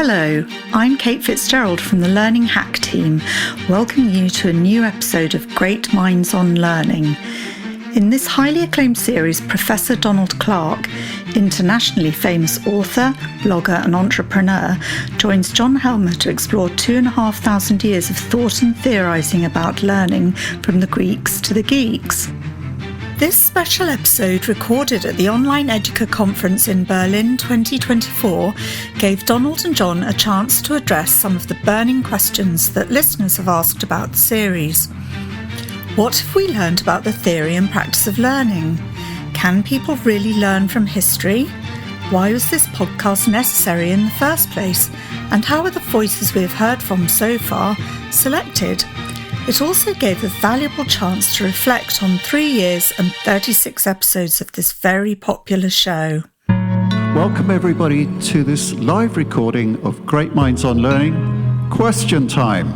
Hello, I'm Kate Fitzgerald from the Learning Hack team, welcoming you to a new episode of Great Minds on Learning. In this highly acclaimed series, Professor Donald Clark, internationally famous author, blogger and entrepreneur, joins John Helmer to explore 2,500 years of thought and theorising about learning from the Greeks to the geeks. This special episode, recorded at the Online Educa Conference in Berlin 2024, gave Donald and John a chance to address some of the burning questions that listeners have asked about the series. What have we learned about the theory and practice of learning? Can people really learn from history? Why was this podcast necessary in the first place? And how are the voices we have heard from so far selected? It also gave a valuable chance to reflect on 3 years and 36 episodes of this very popular show. Welcome everybody to this live recording of Great Minds on Learning Question Time.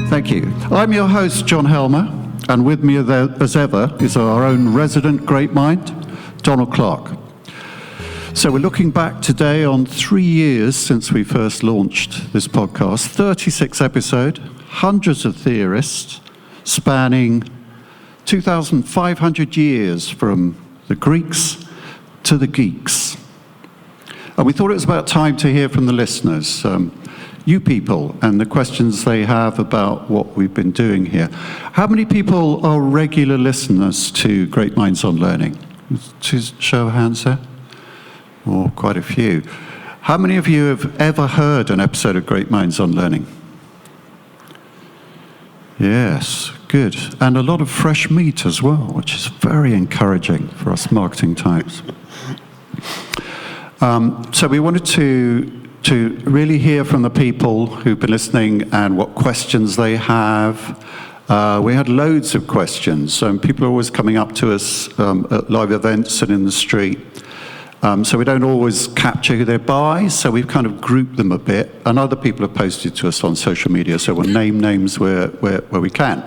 Thank you. I'm your host, John Helmer, and with me as ever is our own resident great mind, Donald Clark. So we're looking back today on 3 years since we first launched this podcast, 36 episodes, hundreds of theorists, spanning 2,500 years from the Greeks to the geeks. And we thought it was about time to hear from the listeners, you people, and the questions they have about what we've been doing here. How many people are regular listeners to Great Minds on Learning? Just show of hands there. Oh, quite a few. How many of you have ever heard an episode of Great Minds on Learning? Yes, good. And a lot of fresh meat as well, which is very encouraging for us marketing types. So we wanted to really hear from the people who've been listening and what questions they have. We had loads of questions. People are always coming up to us at live events and in the street. So we don't always capture who they're by, so we've kind of grouped them a bit. And other people have posted to us on social media, so we'll name names where we can.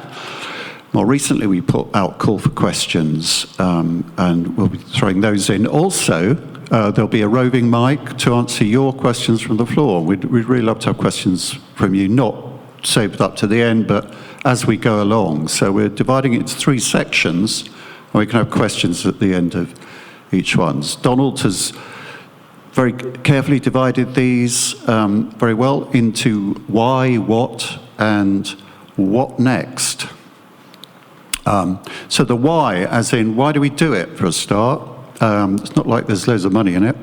More recently, we put out call for questions, and we'll be throwing those in. Also, there'll be a roving mic to answer your questions from the floor. We'd really love to have questions from you, not saved up to the end, but as we go along. So we're dividing it into 3 sections, and we can have questions at the end of each one. Donald has very carefully divided these very well into why, what, and what next. So the why, as in, why do we do it, for a start? It's not like there's loads of money in it.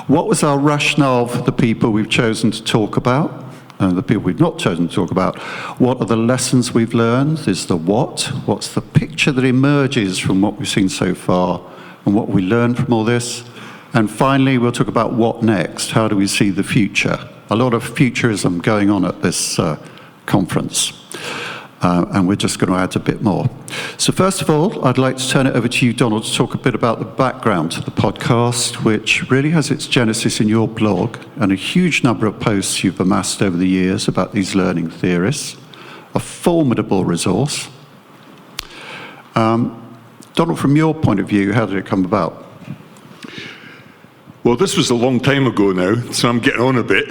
What was our rationale for the people we've chosen to talk about? And the people we've not chosen to talk about? What are the lessons we've learned? Is the what? What's the picture that emerges from what we've seen so far and what we learned from all this? And finally, we'll talk about what next. How do we see the future? A lot of futurism going on at this conference. And we're just going to add a bit more. So first of all, I'd like to turn it over to you, Donald, to talk a bit about the background to the podcast, which really has its genesis in your blog and a huge number of posts you've amassed over the years about these learning theorists, a formidable resource. Donald, from your point of view, how did it come about? Well, this was a long time ago now, so I'm getting on a bit.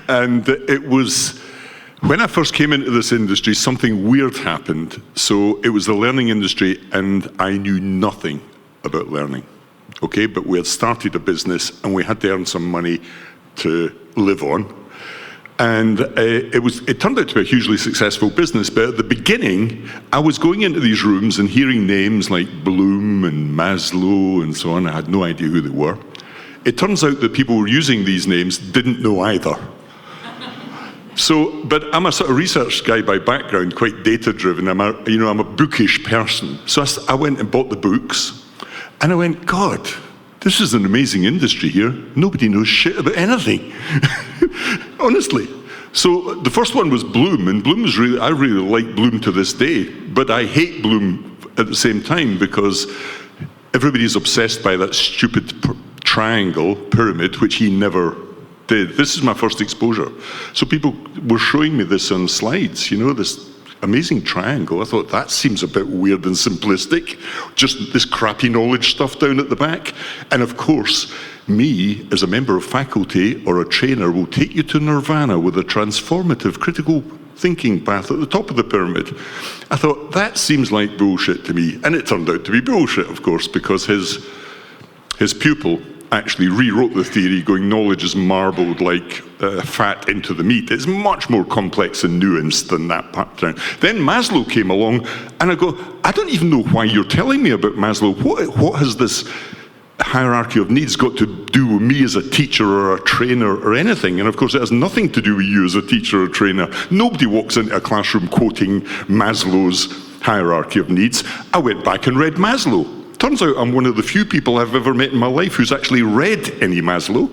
And it was... When I first came into this industry, something weird happened. So it was the learning industry, and I knew nothing about learning. Okay, but we had started a business, and we had to earn some money to live on. And it turned out to be a hugely successful business. But at the beginning, I was going into these rooms and hearing names like Bloom and Maslow and so on. I had no idea who they were. It turns out that people who were using these names didn't know either. So, but I'm a sort of research guy by background, quite data-driven. I'm a bookish person. So I went and bought the books, and I went, God, this is an amazing industry here. Nobody knows shit about anything, honestly. So the first one was Bloom, and Bloom is I really like Bloom to this day, but I hate Bloom at the same time because everybody's obsessed by that stupid triangle pyramid, which he never did. This is my first exposure. So people were showing me this on slides, this amazing triangle. I thought, that seems a bit weird and simplistic, just this crappy knowledge stuff down at the back. And of course, me, as a member of faculty or a trainer, will take you to nirvana with a transformative critical thinking path at the top of the pyramid. I thought, that seems like bullshit to me. And it turned out to be bullshit, of course, because his pupil actually rewrote the theory, going, knowledge is marbled like fat into the meat. It's much more complex and nuanced than that pattern. Then Maslow came along, and I go, I don't even know why you're telling me about Maslow. What has this hierarchy of needs got to do with me as a teacher or a trainer or anything? And of course, it has nothing to do with you as a teacher or a trainer. Nobody walks into a classroom quoting Maslow's hierarchy of needs. I went back and read Maslow. Turns out I'm one of the few people I've ever met in my life who's actually read any Maslow.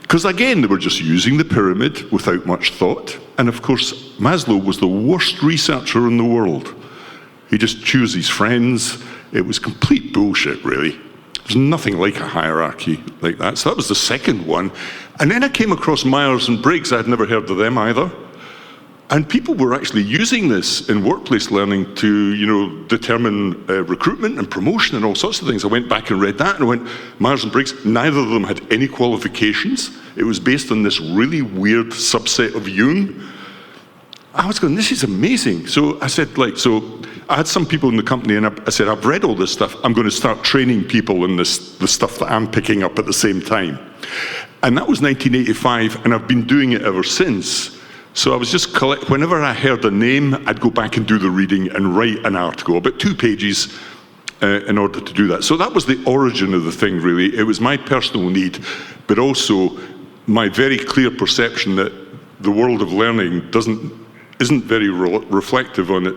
Because again, they were just using the pyramid without much thought. And of course, Maslow was the worst researcher in the world. He just chose his friends. It was complete bullshit, really. There's nothing like a hierarchy like that. So that was the second one. And then I came across Myers and Briggs. I'd never heard of them either. And people were actually using this in workplace learning to, determine recruitment and promotion and all sorts of things. I went back and read that, and I went, Myers and Briggs, neither of them had any qualifications. It was based on this really weird subset of Jung. I was going, this is amazing. So I said, so I had some people in the company, and I said, I've read all this stuff. I'm going to start training people in the stuff that I'm picking up at the same time. And that was 1985, and I've been doing it ever since. So I was just whenever I heard a name, I'd go back and do the reading and write an article, about 2 pages, in order to do that. So that was the origin of the thing, really. It was my personal need, but also my very clear perception that the world of learning isn't very reflective on it.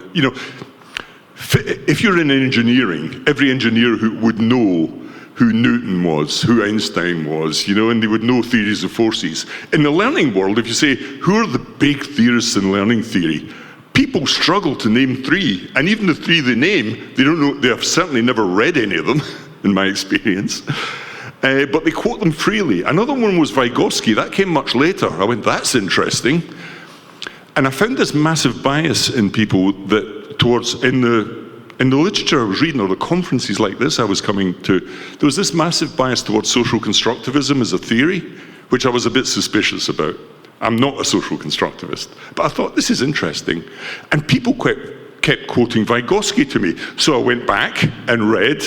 If you're in engineering, every engineer who would know who Newton was, who Einstein was, and they would know theories of forces. In the learning world, if you say, who are the big theorists in learning theory? People struggle to name 3, and even the 3 they name, they don't know, they have certainly never read any of them, in my experience. But they quote them freely. Another one was Vygotsky. That came much later. I went, that's interesting. And I found this massive bias in people that in the literature I was reading, or the conferences like this I was coming to, there was this massive bias towards social constructivism as a theory, which I was a bit suspicious about. I'm not a social constructivist, but I thought, this is interesting. And people kept quoting Vygotsky to me. So I went back and read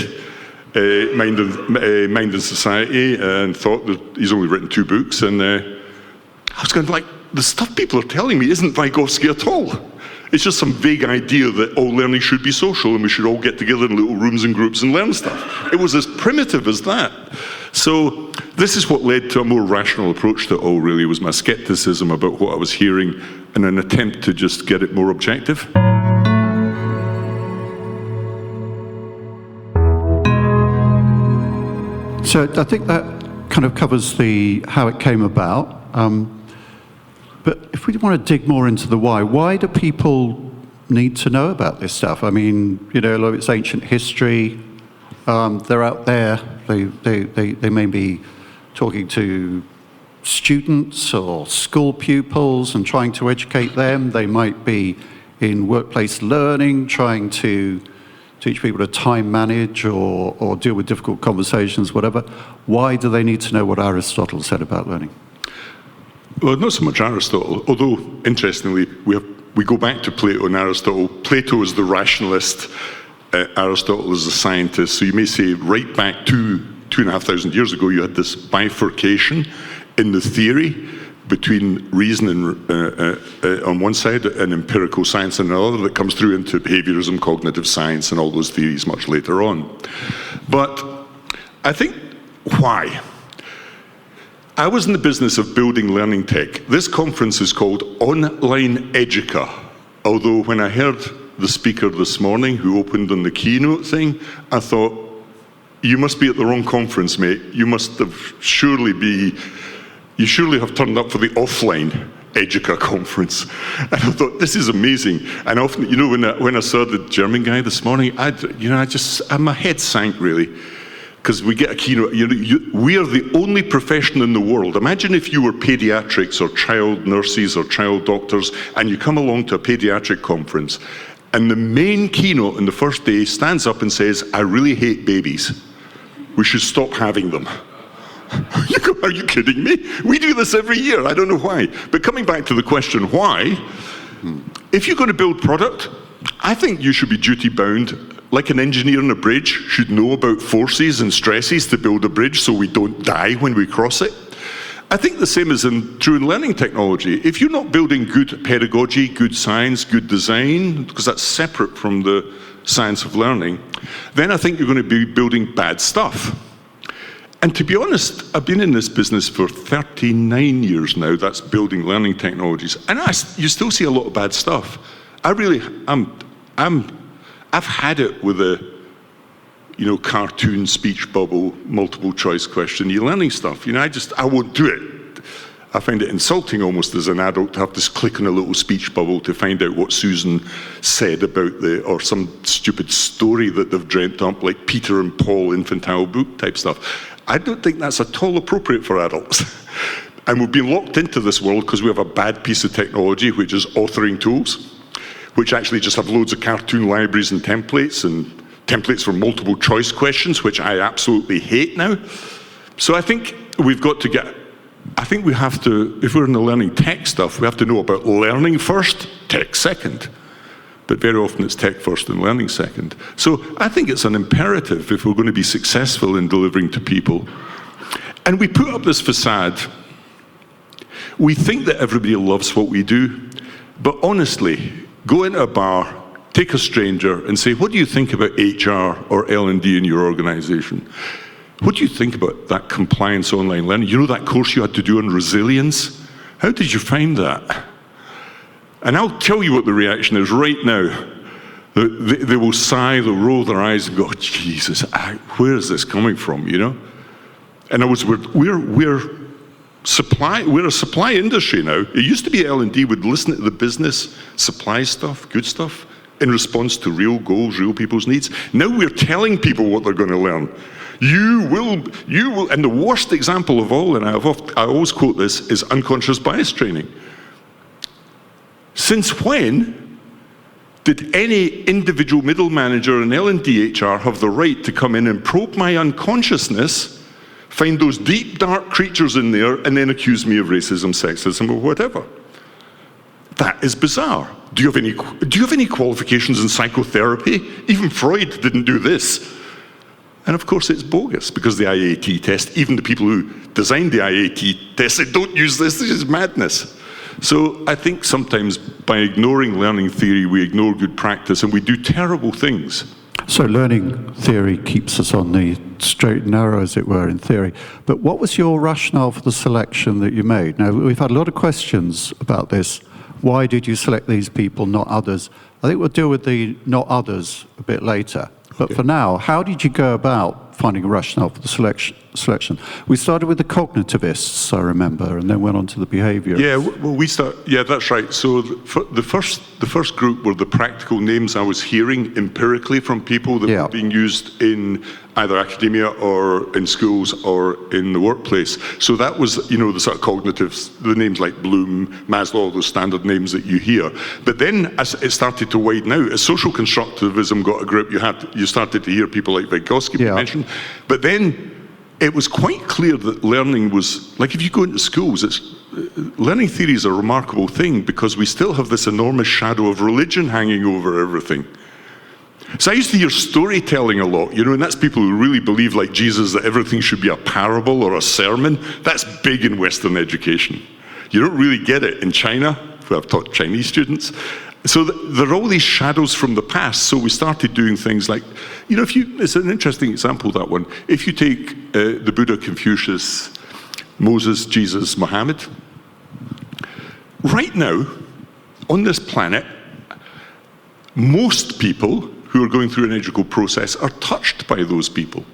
Mind and Society, and thought that he's only written 2 books. And I was going, the stuff people are telling me isn't Vygotsky at all. It's just some vague idea that all learning should be social and we should all get together in little rooms and groups and learn stuff. It was as primitive as that. So this is what led to a more rational approach to it all, really, was my skepticism about what I was hearing and an attempt to just get it more objective. So I think that kind of covers how it came about. But if we want to dig more into the why do people need to know about this stuff? I mean, it's ancient history. They're out there. They may be talking to students or school pupils and trying to educate them. They might be in workplace learning, trying to teach people to time manage or deal with difficult conversations, whatever. Why do they need to know what Aristotle said about learning? Well, not so much Aristotle, although, interestingly, we go back to Plato and Aristotle. Plato is the rationalist, Aristotle is the scientist. So you may say, right back 2,500 years ago, you had this bifurcation in the theory between reason and, on one side and empirical science on the other, that comes through into behaviorism, cognitive science, and all those theories much later on. But I think, why? I was in the business of building learning tech. This conference is called Online Educa, although when I heard the speaker this morning who opened on the keynote thing, I thought, you must be at the wrong conference, mate. You surely have turned up for the offline Educa conference. And I thought, this is amazing. And often, when I saw the German guy this morning, my head sank, really. because we get a keynote. We are the only profession in the world. Imagine if you were pediatrics or child nurses or child doctors, and you come along to a pediatric conference, and the main keynote on the first day stands up and says, "I really hate babies. We should stop having them." You go, "Are you kidding me? We do this every year. I don't know why." But coming back to the question, why? If you're going to build product, I think you should be duty bound. Like an engineer on a bridge should know about forces and stresses to build a bridge so we don't die when we cross it. I think the same is true in learning technology. If you're not building good pedagogy, good science, good design, because that's separate from the science of learning, then I think you're going to be building bad stuff. And to be honest, I've been in this business for 39 years now, that's building learning technologies, and you still see a lot of bad stuff. I've had it with a, cartoon speech bubble, multiple choice question. You're learning stuff, I won't do it. I find it insulting almost as an adult to have to click on a little speech bubble to find out what Susan said about or some stupid story that they've dreamt up, like Peter and Paul infantile book type stuff. I don't think that's at all appropriate for adults. And we've been locked into this world because we have a bad piece of technology, which is authoring tools, which actually just have loads of cartoon libraries and templates for multiple choice questions, which I absolutely hate now. So I think we have to, if we're in the learning tech stuff, we have to know about learning first, tech second. But very often it's tech first and learning second. So I think it's an imperative if we're going to be successful in delivering to people. And we put up this facade. We think that everybody loves what we do, but honestly, go into a bar, take a stranger and say, "What do you think about HR or L&D in your organization? What do you think about that compliance online learning? You know that course you had to do on resilience? How did you find that?" And I'll tell you what the reaction is right now. They will sigh, they'll roll their eyes and go, "Jesus, where is this coming from?" In other words, we're a supply industry now. It used to be L&D would listen to the business, supply stuff, good stuff, in response to real goals, real people's needs. Now we're telling people what they're going to learn. You will, and the worst example of all, and I always quote this, is unconscious bias training. Since when did any individual middle manager in L&D HR have the right to come in and probe my unconsciousness, find those deep, dark creatures in there, and then accuse me of racism, sexism, or whatever? That is bizarre. Do you have any qualifications in psychotherapy? Even Freud didn't do this. And of course it's bogus, because the IAT test, even the people who designed the IAT test said, "Don't use this is madness." So I think sometimes by ignoring learning theory, we ignore good practice and we do terrible things. So learning theory keeps us on the straight and narrow, as it were, in theory. But what was your rationale for the selection that you made? Now, we've had a lot of questions about this. Why did you select these people, not others? I think we'll deal with the not others a bit later. But for now, how did you go about finding a rationale for the selection? We started with the cognitivists, I remember, and then went on to the behaviorists. Yeah, that's right. So the first group were the practical names I was hearing empirically from people that were being used in either academia or in schools or in the workplace. So that was, the sort of cognitives, the names like Bloom, Maslow, all those standard names that you hear. But then as it started to widen out, as social constructivism got a grip, you started to hear people like Vygotsky mentioned. But then it was quite clear that learning was, like if you go into schools, learning theory is a remarkable thing because we still have this enormous shadow of religion hanging over everything. So I used to hear storytelling a lot, and that's people who really believe, like Jesus, that everything should be a parable or a sermon. That's big in Western education. You don't really get it in China, who I've taught Chinese students. So there are all these shadows from the past. So we started doing things like, it's an interesting example, that one. If you take the Buddha, Confucius, Moses, Jesus, Muhammad, right now, on this planet, most people who are going through an educational process are touched by those people.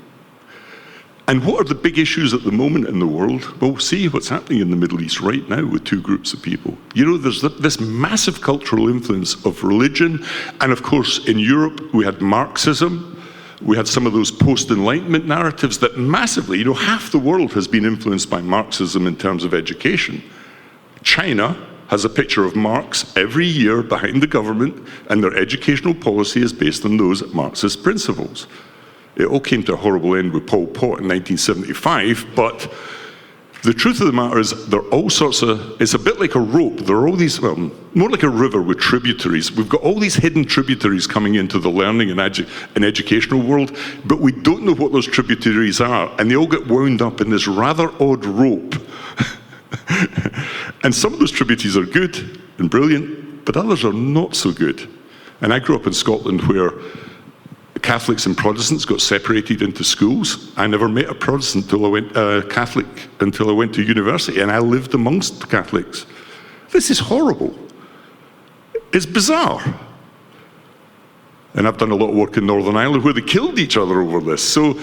And what are the big issues at the moment in the world? Well, see what's happening in the Middle East right now with two groups of people. There's this massive cultural influence of religion. And of course, in Europe, we had Marxism. We had some of those post-Enlightenment narratives that massively, half the world has been influenced by Marxism in terms of education. China has a picture of Marx every year behind the government, and their educational policy is based on those Marxist principles. It all came to a horrible end with Pol Pot in 1975, but the truth of the matter is there are all sorts of, it's a bit like a rope. There are all these, more like a river with tributaries. We've got all these hidden tributaries coming into the learning and educational world, but we don't know what those tributaries are, and they all get wound up in this rather odd rope. And some of those tributaries are good and brilliant, but others are not so good. And I grew up in Scotland where Catholics and Protestants got separated into schools. I never met a Protestant Catholic until I went to university, and I lived amongst Catholics. This is horrible. It's bizarre. And I've done a lot of work in Northern Ireland where they killed each other over this. So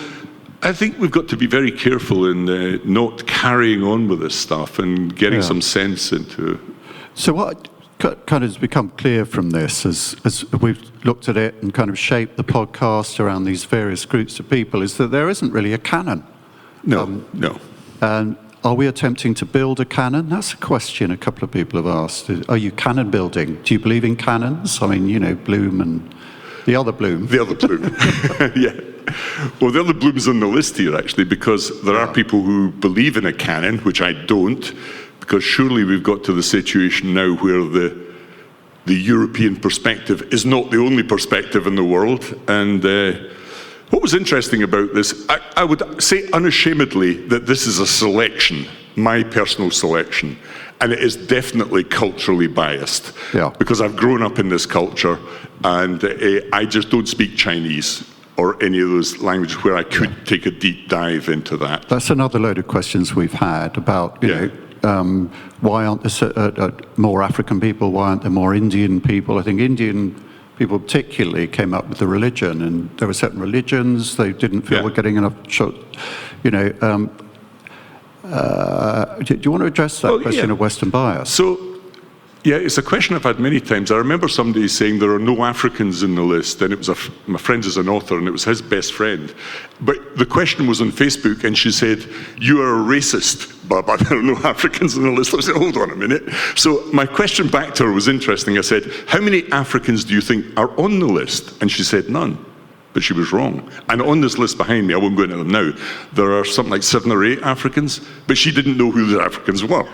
I think we've got to be very careful in not carrying on with this stuff and getting some sense into it. So what kind of has become clear from this as we've looked at it and kind of shaped the podcast around these various groups of people is that there isn't really a canon. No. And are we attempting to build a canon? That's a question a couple of people have asked. Are you canon building? Do you believe in canons? I mean, Bloom and the other Bloom. The other Bloom, yeah. Well, the other Bloom's on the list here, actually, because there are people who believe in a canon, which I don't, because surely we've got to the situation now where the European perspective is not the only perspective in the world. And what was interesting about this, I would say unashamedly that this is a selection, my personal selection, and it is definitely culturally biased. Yeah. Because I've grown up in this culture, and I just don't speak Chinese or any of those languages where I could take a deep dive into that. That's another load of questions we've had about, why aren't there more African people? Why aren't there more Indian people? I think Indian people particularly came up with the religion, and there were certain religions they didn't feel were getting enough. Do you want to address that question of Western bias? So, yeah, it's a question I've had many times. I remember somebody saying there are no Africans in the list, and it was my friend is an author, and it was his best friend. But the question was on Facebook, and she said, "You are a racist, but there are no Africans in the list." I said, "Hold on a minute." So my question back to her was interesting. I said, "How many Africans do you think are on the list?" And she said, "None." But she was wrong. And on this list behind me, I won't go into them now, there are something like 7 or 8 Africans, but she didn't know who the Africans were.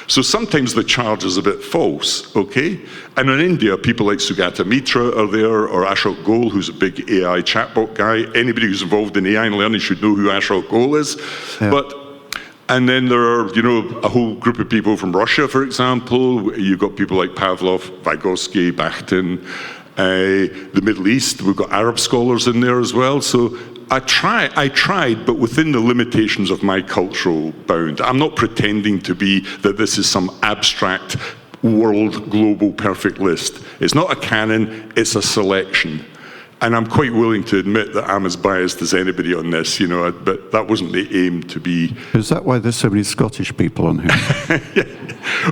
So sometimes the charge is a bit false, okay? And in India, people like Sugata Mitra are there, or Ashok Ghose, who's a big AI chatbot guy. Anybody who's involved in AI and learning should know who Ashok Ghose is. Yeah. And then there are, a whole group of people from Russia, for example. You've got people like Pavlov, Vygotsky, Bakhtin. The Middle East, we've got Arab scholars in there as well. So I tried, but within the limitations of my cultural bound. I'm not pretending to be that this is some abstract world global perfect list. It's not a canon, it's a selection. And I'm quite willing to admit that I'm as biased as anybody on this, but that wasn't the aim to be. Is that why there's so many Scottish people on here? Yeah.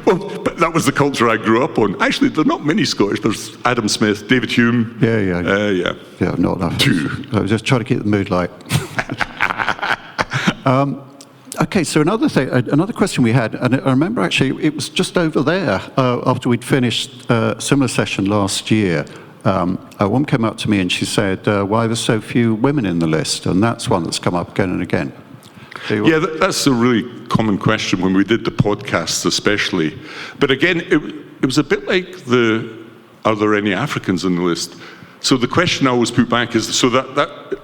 Well, but that was the culture I grew up on. Actually, there are not many Scottish. There's Adam Smith, David Hume. Yeah, not enough. I was just trying to keep the mood light. Okay, so another question we had, and I remember actually it was just over there after we'd finished a similar session last year. A woman came up to me and she said, why are there so few women in the list? And that's one that's come up again and again. Yeah, that's a really common question when we did the podcasts especially. But again, it was a bit like are there any Africans in the list? So the question I always put back is, so that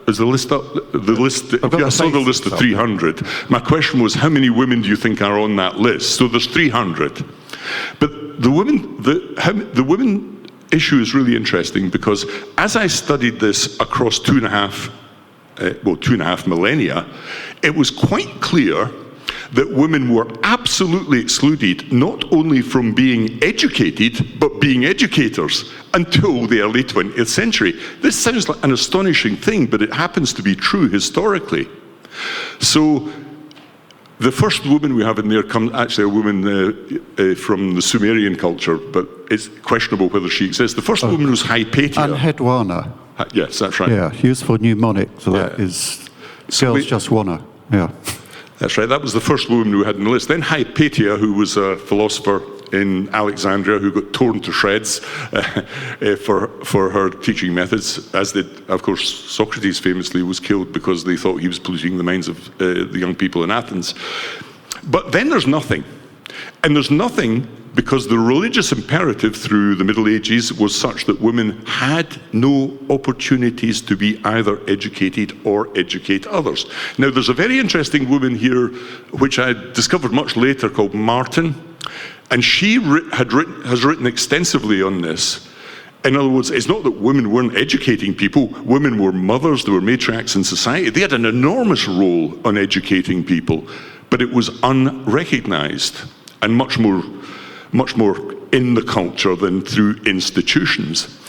is the list up, the list, I saw the list of 300. My question was, how many women do you think are on that list? So there's 300. But the women issue is really interesting because as I studied this across 2.5 millennia, it was quite clear that women were absolutely excluded not only from being educated, but being educators until the early 20th century. This sounds like an astonishing thing, but it happens to be true historically. So the first woman we have in there comes actually a woman from the Sumerian culture, but it's questionable whether she exists. The first woman was Hypatia. Anhedwana. Yes, that's right. Yeah, useful mnemonic. So that is, girls just wanna. Yeah. That's right. That was the first woman we had on the list. Then Hypatia, who was a philosopher in Alexandria, who got torn to shreds for her teaching methods, as did, of course, Socrates famously was killed because they thought he was polluting the minds of the young people in Athens. But then there's nothing. And there's nothing because the religious imperative through the Middle Ages was such that women had no opportunities to be either educated or educate others. Now, there's a very interesting woman here, which I discovered much later, called Martin, and she has written extensively on this. In other words, it's not that women weren't educating people. Women were mothers, they were matriarchs in society. They had an enormous role on educating people, but it was unrecognized and much more in the culture than through institutions.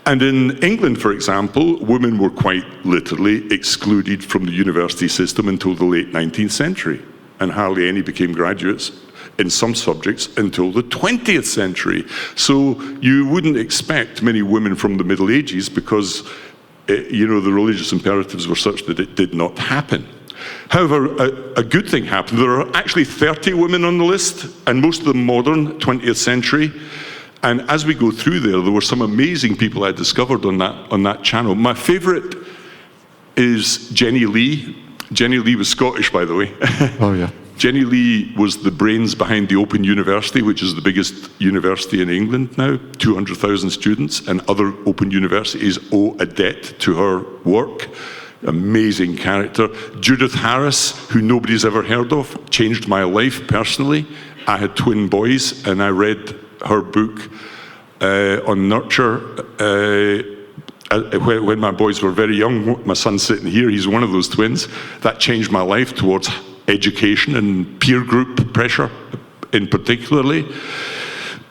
And in England, for example, women were quite literally excluded from the university system until the late 19th century, and hardly any became graduates in some subjects until the 20th century. So you wouldn't expect many women from the Middle Ages because the religious imperatives were such that it did not happen. However, a good thing happened. There are actually 30 women on the list, and most of them modern, 20th century. And as we go through there were some amazing people I discovered on that channel. My favorite is Jenny Lee. Jenny Lee was Scottish, by the way. Oh, yeah. Jenny Lee was the brains behind the Open University, which is the biggest university in England now, 200,000 students, and other open universities owe a debt to her work. Amazing character. Judith Harris, who nobody's ever heard of, changed my life personally. I had twin boys, and I read her book on nurture when my boys were very young. My son's sitting here, he's one of those twins. That changed my life towards education and peer group pressure in particularly.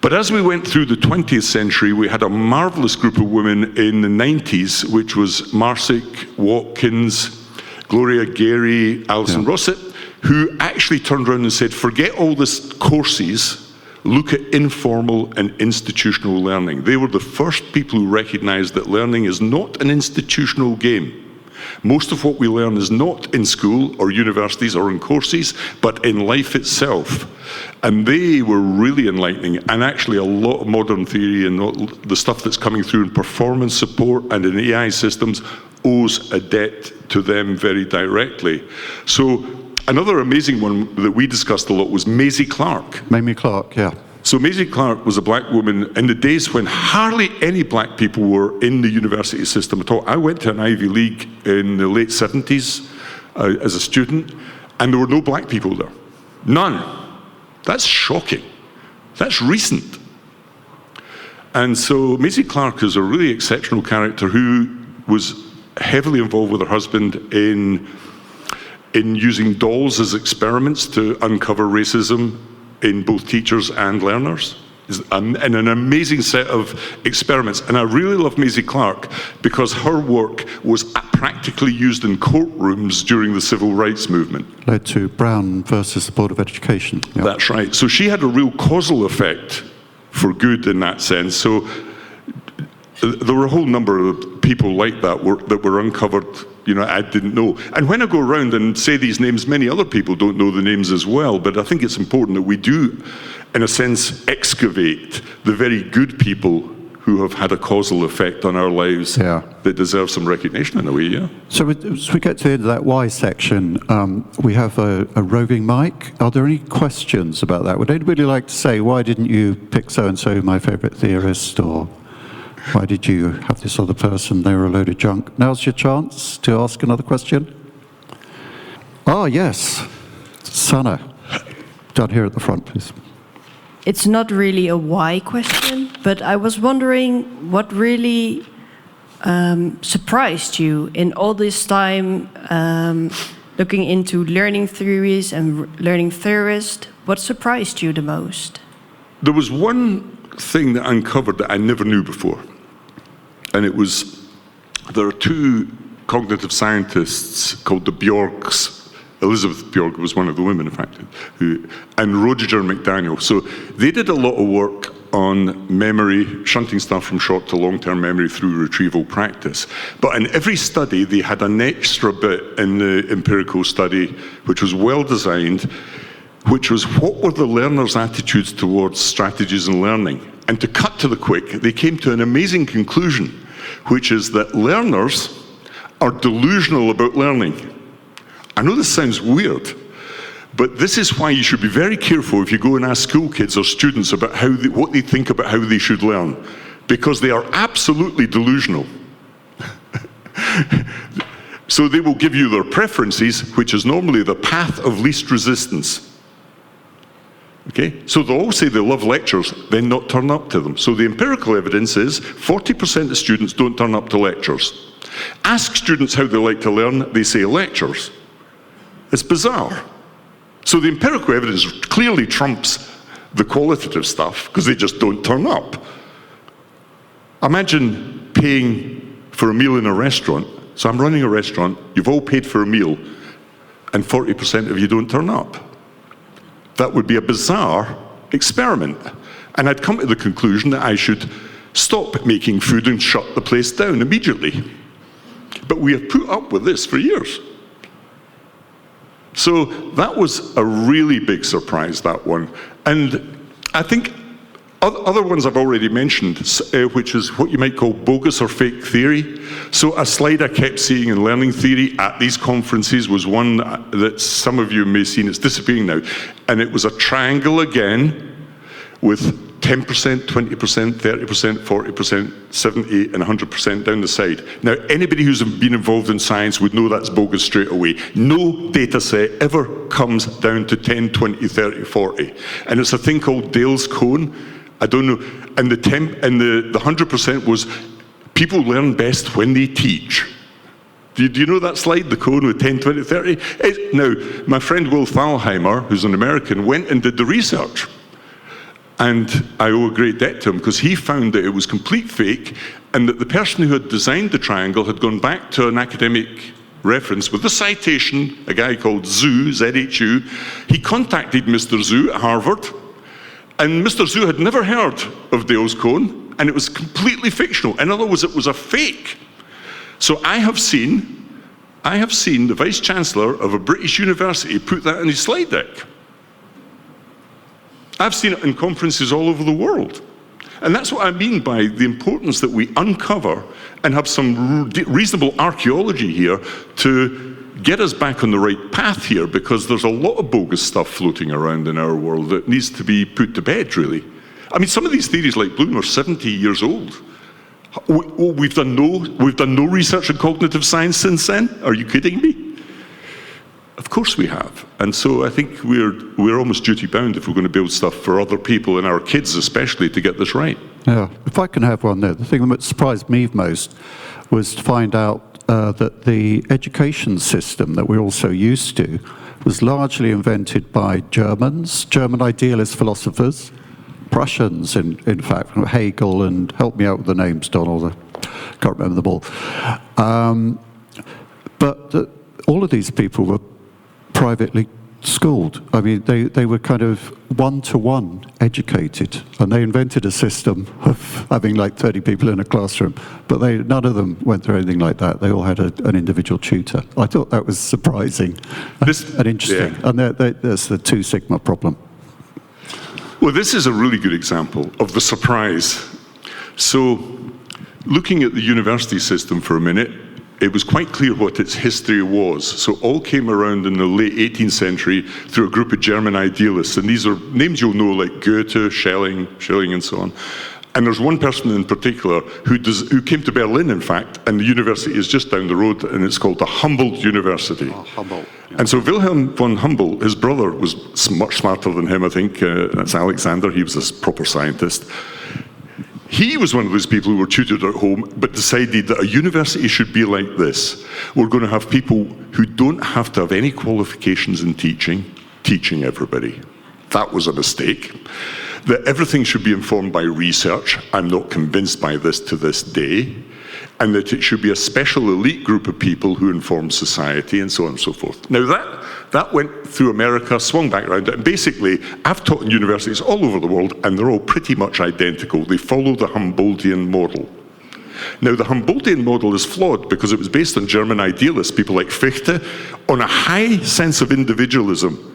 But as we went through the 20th century, we had a marvelous group of women in the 90s, which was Marsick, Watkins, Gloria Gary, Alison Rossett, who actually turned around and said, forget all this courses, look at informal and institutional learning. They were the first people who recognized that learning is not an institutional game. Most of what we learn is not in school or universities or in courses, but in life itself. And they were really enlightening, and actually a lot of modern theory and the stuff that's coming through in performance support and in AI systems owes a debt to them very directly. So another amazing one that we discussed a lot was Maisie Clark. Mamie Clark, yeah. So Maisie Clark was a black woman in the days when hardly any black people were in the university system at all. I went to an Ivy League in the late 70s as a student, and there were no black people there. None. That's shocking. That's recent. And so Maisie Clark is a really exceptional character who was heavily involved with her husband in using dolls as experiments to uncover racism in both teachers and learners, and an amazing set of experiments. And I really love Maisie Clark because her work was practically used in courtrooms during the civil rights movement. Led to Brown versus the Board of Education. Yep. That's right. So she had a real causal effect for good in that sense. So there were a whole number of people like that were uncovered, I didn't know. And when I go around and say these names, many other people don't know the names as well, but I think it's important that we do, in a sense, excavate the very good people who have had a causal effect on our lives that deserve some recognition in a way, yeah. So as we get to the end of that why section, we have a roving mic. Are there any questions about that? Would anybody like to say, why didn't you pick so-and-so, my favourite theorist, or why did you have this other person? They were a load of junk. Now's your chance to ask another question. Oh, yes. Sana, down here at the front, please. It's not really a why question, but I was wondering what really surprised you in all this time looking into learning theories and learning theorists. What surprised you the most? There was one thing that I uncovered that I never knew before. And it was, there are two cognitive scientists called the Bjorks. Elizabeth Bjork was one of the women, in fact, and Roger McDaniel. So they did a lot of work on memory, shunting stuff from short to long-term memory through retrieval practice. But in every study, they had an extra bit in the empirical study, which was well designed, which was what were the learners' attitudes towards strategies in learning. And to cut to the quick, they came to an amazing conclusion, which is that learners are delusional about learning. I know this sounds weird, but this is why you should be very careful if you go and ask school kids or students about what they think about how they should learn, because they are absolutely delusional. So they will give you their preferences, which is normally the path of least resistance. Okay? So they'll all say they love lectures, then not turn up to them. So the empirical evidence is 40% of students don't turn up to lectures. Ask students how they like to learn, they say lectures. It's bizarre. So the empirical evidence clearly trumps the qualitative stuff because they just don't turn up. Imagine paying for a meal in a restaurant. So I'm running a restaurant, you've all paid for a meal, and 40% of you don't turn up. That would be a bizarre experiment. And I'd come to the conclusion that I should stop making food and shut the place down immediately. But we have put up with this for years. So that was a really big surprise, that one. And I think other ones I've already mentioned, which is what you might call bogus or fake theory. So a slide I kept seeing in learning theory at these conferences was one that some of you may have seen, it's disappearing now. And it was a triangle again with 10%, 20%, 30%, 40%, 70, and 100% down the side. Now, anybody who's been involved in science would know that's bogus straight away. No data set ever comes down to 10, 20, 30, 40. And it's a thing called Dale's cone. I don't know. And the 100% was people learn best when they teach. Do you know that slide, the cone with 10, 20, 30? Now, my friend Will Thalheimer, who's an American, went and did the research. And I owe a great debt to him because he found that it was complete fake and that the person who had designed the triangle had gone back to an academic reference with the citation, a guy called Zhu, Z-H-U. He contacted Mr. Zhu at Harvard, and Mr. Zhu had never heard of Dale's cone, and it was completely fictional. In other words, it was a fake. So I have seen the Vice Chancellor of a British university put that in his slide deck. I've seen it in conferences all over the world. And that's what I mean by the importance that we uncover and have some reasonable archaeology here to get us back on the right path here, because there's a lot of bogus stuff floating around in our world that needs to be put to bed, really. I mean, some of these theories like Bloom are 70 years old. We've done no research in cognitive science since then? Are you kidding me? Of course we have. And so I think we're almost duty-bound if we're going to build stuff for other people and our kids especially to get this right. Yeah, if I can have one there. The thing that surprised me most was to find out that the education system that we're all so used to was largely invented by Germans, German idealist philosophers, Prussians, in fact, Hegel, and help me out with the names, Donald, I can't remember them all. But all of these people were privately schooled. I mean, they were kind of one-to-one educated, and they invented a system of having like 30 people in a classroom, but none of them went through anything like that. They all had an individual tutor. I thought that was surprising and interesting. Yeah. And there's the 2 sigma problem. Well, this is a really good example of the surprise. So, looking at the university system for a minute, it was quite clear what its history was. So all came around in the late 18th century through a group of German idealists. And these are names you'll know, like Goethe, Schelling and so on. And there's one person in particular who came to Berlin, in fact, and the university is just down the road, and it's called the Humboldt University. Oh, Humboldt. Yeah. And so Wilhelm von Humboldt, his brother, was much smarter than him, I think. That's Alexander. He was a proper scientist. He was one of those people who were tutored at home, but decided that a university should be like this. We're going to have people who don't have to have any qualifications in teaching everybody. That was a mistake. That everything should be informed by research. I'm not convinced by this to this day. and that it should be a special elite group of people who inform society, and so on and so forth. Now that went through America, swung back around, and basically I've taught in universities all over the world, and they're all pretty much identical. They follow the Humboldtian model. Now, the Humboldtian model is flawed because it was based on German idealists, people like Fichte, on a high sense of individualism.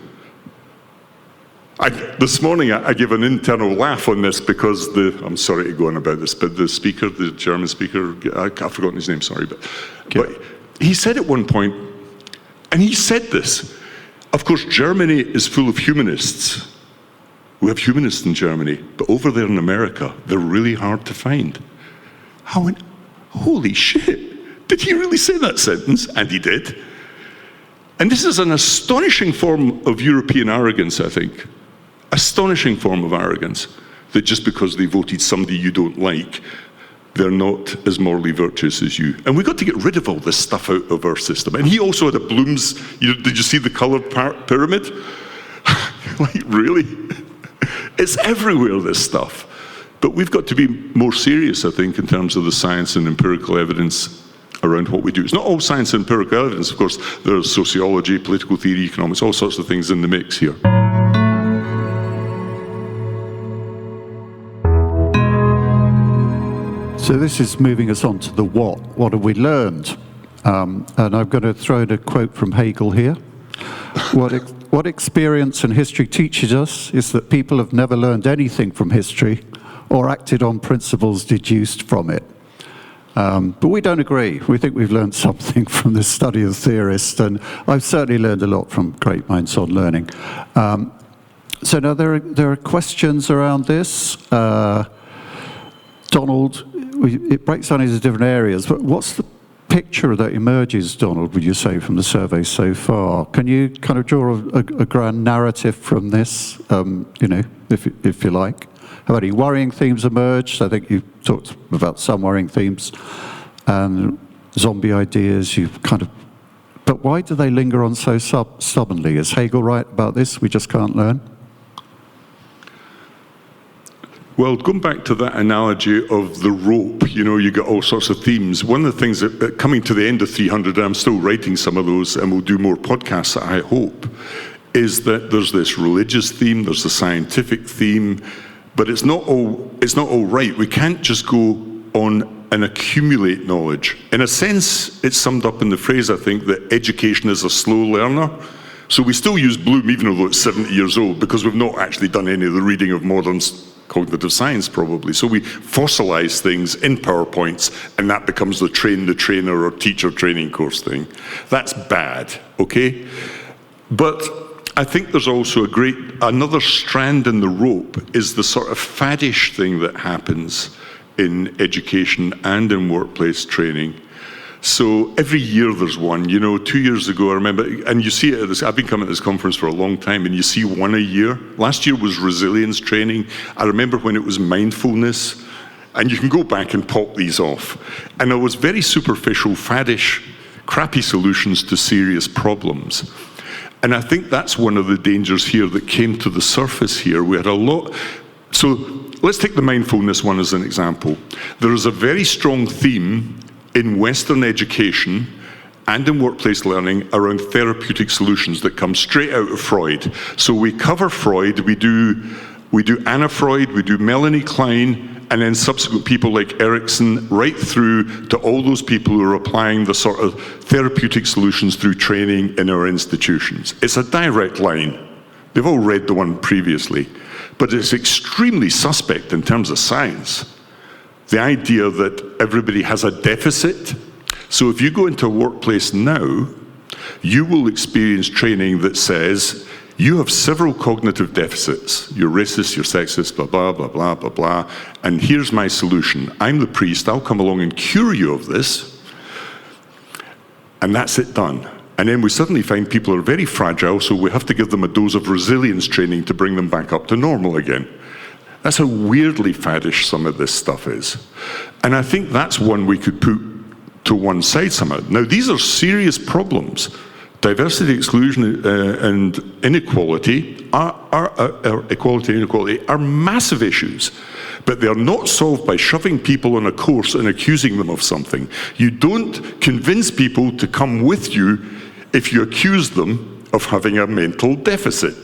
This morning I gave an internal laugh on this because I'm sorry to go on about this, but the speaker, the German speaker, I've forgotten his name, sorry, but he said at one point, and he said this, of course, Germany is full of humanists. We have humanists in Germany, but over there in America, they're really hard to find. I went, holy shit, did he really say that sentence? And he did. And this is an astonishing form of European arrogance, I think. Astonishing form of arrogance, that just because they voted somebody you don't like, they're not as morally virtuous as you. And we've got to get rid of all this stuff out of our system. And he also had a Bloom's, did you see the coloured pyramid? Like, really? It's everywhere, this stuff. But we've got to be more serious, I think, in terms of the science and empirical evidence around what we do. It's not all science and empirical evidence, of course. There's sociology, political theory, economics, all sorts of things in the mix here. So this is moving us on to the what. What have we learned? And I'm going to throw in a quote from Hegel here. What experience and history teaches us is that people have never learned anything from history or acted on principles deduced from it. But we don't agree. We think we've learned something from this study of theorists, and I've certainly learned a lot from Great Minds on Learning. So now there are questions around this. Donald, it breaks down into different areas, but what's the picture that emerges, Donald, would you say, from the survey so far? Can you kind of draw a grand narrative from this, if you like? Have any worrying themes emerged? I think you talked about some worrying themes, and zombie ideas, but why do they linger on so stubbornly? Is Hegel right about this? We just can't learn? Well, going back to that analogy of the rope, you get all sorts of themes. One of the things that coming to the end of 300, and I'm still writing some of those, and we'll do more podcasts, I hope, is that there's this religious theme, there's the scientific theme, but it's not all right. We can't just go on and accumulate knowledge. In a sense, it's summed up in the phrase, I think, that education is a slow learner. So we still use Bloom, even though it's 70 years old, because we've not actually done any of the reading of modern cognitive science, probably. So we fossilize things in PowerPoints, and that becomes the train the trainer or teacher training course thing. That's bad, okay? But I think there's also another strand in the rope is the sort of faddish thing that happens in education and in workplace training. So every year there's one. 2 years ago, I remember, and you see it at this, I've been coming to this conference for a long time, and you see one a year. Last year was resilience training. I remember when it was mindfulness, and you can go back and pop these off. And it was very superficial, faddish, crappy solutions to serious problems. And I think that's one of the dangers here that came to the surface here. We had a lot. So let's take the mindfulness one as an example. There is a very strong theme in Western education and in workplace learning around therapeutic solutions that come straight out of Freud. So we cover Freud, we do Anna Freud, we do Melanie Klein, and then subsequent people like Erickson, right through to all those people who are applying the sort of therapeutic solutions through training in our institutions. It's a direct line. They've all read the one previously, but it's extremely suspect in terms of science. The idea that everybody has a deficit. So if you go into a workplace now, you will experience training that says, you have several cognitive deficits. You're racist, you're sexist, blah, blah, blah, blah, blah, blah. And here's my solution. I'm the priest, I'll come along and cure you of this. And that's it done. And then we suddenly find people are very fragile, so we have to give them a dose of resilience training to bring them back up to normal again. That's how weirdly faddish some of this stuff is. And I think that's one we could put to one side somehow. Now, these are serious problems. Diversity, exclusion, and inequality are massive issues. But they're not solved by shoving people on a course and accusing them of something. You don't convince people to come with you if you accuse them of having a mental deficit.